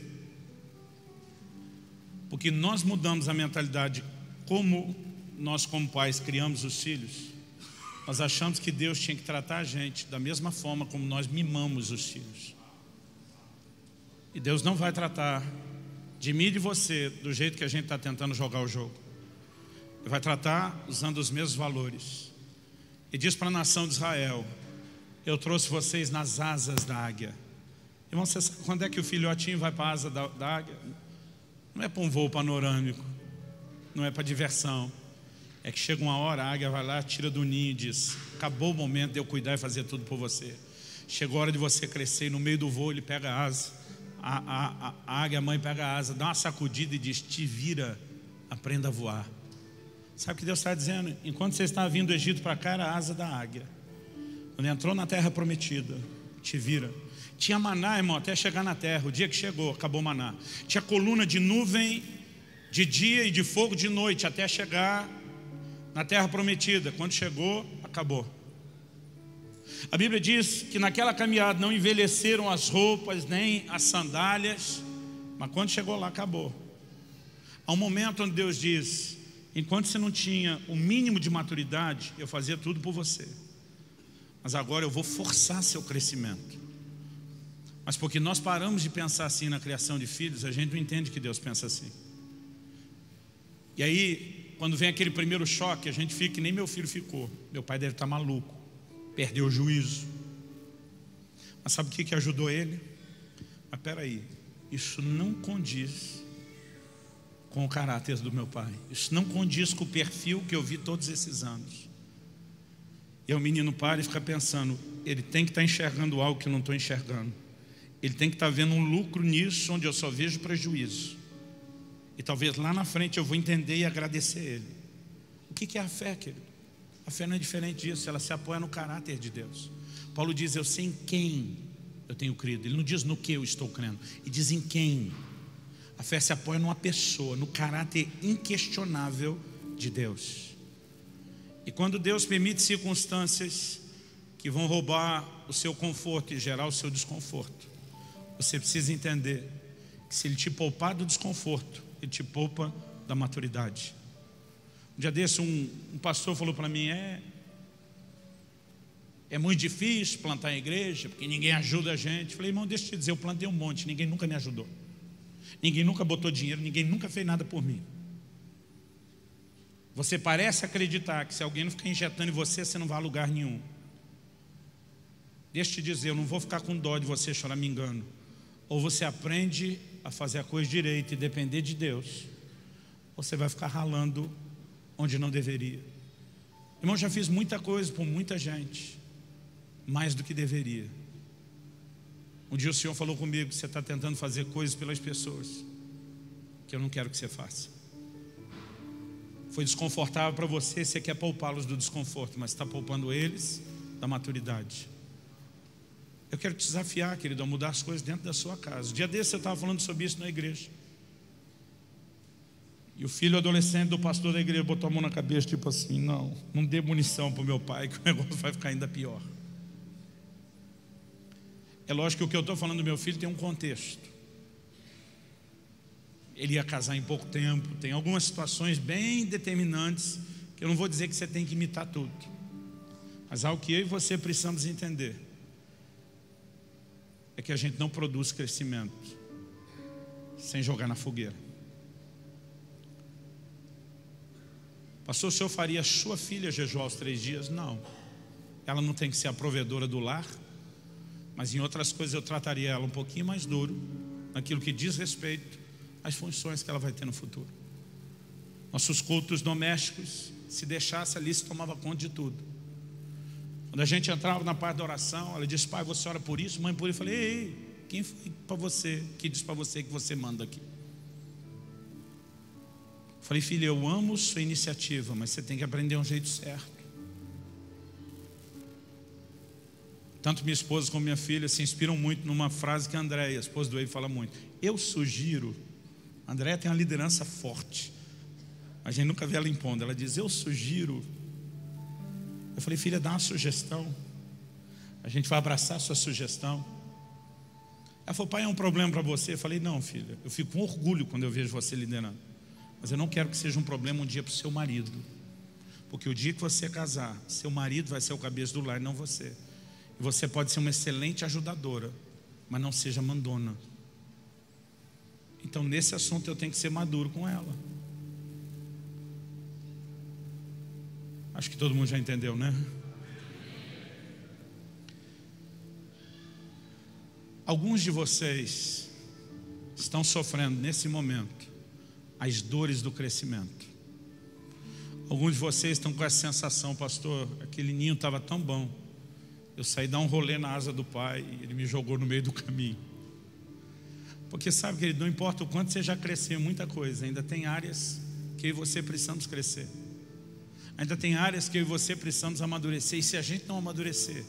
porque nós mudamos a mentalidade, como nós como pais criamos os filhos, nós achamos que Deus tinha que tratar a gente da mesma forma como nós mimamos os filhos. E Deus não vai tratar de mim e de você do jeito que a gente está tentando jogar o jogo. Ele vai tratar usando os mesmos valores. E diz para a nação de Israel: eu trouxe vocês nas asas da águia. Irmão, você sabe quando é que o filhotinho vai para a asa da águia? Não é para um voo panorâmico, não é para diversão. É que chega uma hora, a águia vai lá, tira do ninho e diz: acabou o momento de eu cuidar e fazer tudo por você. Chegou a hora de você crescer, e no meio do voo ele pega a asa. A águia mãe pega a asa, dá uma sacudida e diz: te vira, aprenda a voar. Sabe o que Deus está dizendo? Enquanto você estava vindo do Egito para cá, era a asa da águia. Quando entrou na terra prometida, te vira. Tinha maná, irmão, até chegar na terra. O dia que chegou, acabou o maná. Tinha coluna de nuvem de dia e de fogo de noite, até chegar na terra prometida. Quando chegou, acabou. A Bíblia diz que naquela caminhada não envelheceram as roupas, nem as sandálias, mas quando chegou lá, acabou. Há um momento onde Deus diz: enquanto você não tinha o mínimo de maturidade, eu fazia tudo por você, mas agora eu vou forçar seu crescimento. Mas porque nós paramos de pensar assim na criação de filhos, a gente não entende que Deus pensa assim. E aí, quando vem aquele primeiro choque, a gente fica que nem meu filho ficou. Meu pai deve estar maluco, perdeu o juízo. Mas sabe o que ajudou ele? Mas espera aí, isso não condiz com o caráter do meu pai. Isso não condiz com o perfil que eu vi todos esses anos. E aí o menino para e fica pensando: ele tem que estar enxergando algo que eu não estou enxergando. Ele tem que estar vendo um lucro nisso onde eu só vejo prejuízo. E talvez lá na frente eu vou entender e agradecer ele. O que é a fé, querido? A fé não é diferente disso, ela se apoia no caráter de Deus. Paulo diz: eu sei em quem eu tenho crido. Ele não diz no que eu estou crendo, ele diz em quem. A fé se apoia numa pessoa, no caráter inquestionável de Deus. E quando Deus permite circunstâncias que vão roubar o seu conforto e gerar o seu desconforto, você precisa entender que se Ele te poupar do desconforto, Ele te poupa da maturidade. Um dia desse um pastor falou para mim: é muito difícil plantar a igreja, porque ninguém ajuda a gente. Falei: irmão, deixa eu te dizer, eu plantei um monte, ninguém nunca me ajudou. Ninguém nunca botou dinheiro, ninguém nunca fez nada por mim. Você parece acreditar que se alguém não ficar injetando em você, você não vai a lugar nenhum. Deixa eu te dizer, eu não vou ficar com dó de você choramingando. Ou você aprende a fazer a coisa direito e depender de Deus, ou você vai ficar ralando onde não deveria. Irmão, já fiz muita coisa por muita gente, mais do que deveria. Um dia o Senhor falou comigo: você está tentando fazer coisas pelas pessoas que eu não quero que você faça. Foi desconfortável para você, você quer poupá-los do desconforto, mas está poupando eles da maturidade. Eu quero te desafiar, querido, a mudar as coisas dentro da sua casa. Um dia desse eu estava falando sobre isso na igreja, e o filho adolescente do pastor da igreja botou a mão na cabeça, tipo assim: não dê munição para o meu pai, que o negócio vai ficar ainda pior. É lógico que o que eu estou falando do meu filho tem um contexto. Ele ia casar em pouco tempo, tem algumas situações bem determinantes, que eu não vou dizer que você tem que imitar tudo, mas algo que eu e você precisamos entender é que a gente não produz crescimento sem jogar na fogueira. Pastor, o senhor faria sua filha jejuar os 3 dias? Não. Ela não tem que ser a provedora do lar, mas em outras coisas eu trataria ela um pouquinho mais duro, naquilo que diz respeito às funções que ela vai ter no futuro. Nossos cultos domésticos, se deixasse ali, se tomava conta de tudo. Quando a gente entrava na parte da oração, ela disse: pai, você ora por isso, mãe por isso. Eu falei: ei, quem foi para você, que disse para você que você manda aqui? Eu falei: filha, eu amo sua iniciativa, mas você tem que aprender um jeito certo. Tanto minha esposa como minha filha se inspiram muito numa frase que a Andréia, a esposa do Ei, fala muito: eu sugiro. A Andréia tem uma liderança forte, a gente nunca vê ela impondo. Ela diz: eu sugiro Eu falei, filha, dá uma sugestão. A gente vai abraçar a sua sugestão. Ela falou, pai, é um problema para você? Eu falei, não, filha, eu fico com orgulho quando eu vejo você liderando. Mas eu não quero que seja um problema um dia para o seu marido. Porque o dia que você casar, seu marido vai ser o cabeça do lar, não você. E você pode ser uma excelente ajudadora, mas não seja mandona. Então nesse assunto eu tenho que ser maduro com ela. Acho que todo mundo já entendeu, né? Alguns de vocês estão sofrendo nesse momento as dores do crescimento. Alguns de vocês estão com essa sensação, pastor, aquele ninho estava tão bom. Eu saí dar um rolê na asa do pai e ele me jogou no meio do caminho. Porque sabe, querido, não importa o quanto você já cresceu em muita coisa, ainda tem áreas que eu e você precisamos crescer. Ainda tem áreas que eu e você precisamos amadurecer. E se a gente não amadurecer,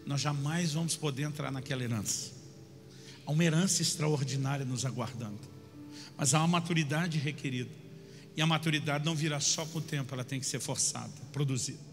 nós jamais vamos poder entrar naquela herança. Há uma herança extraordinária nos aguardando. Mas há uma maturidade requerida. E a maturidade não virá só com o tempo, ela tem que ser forçada, produzida.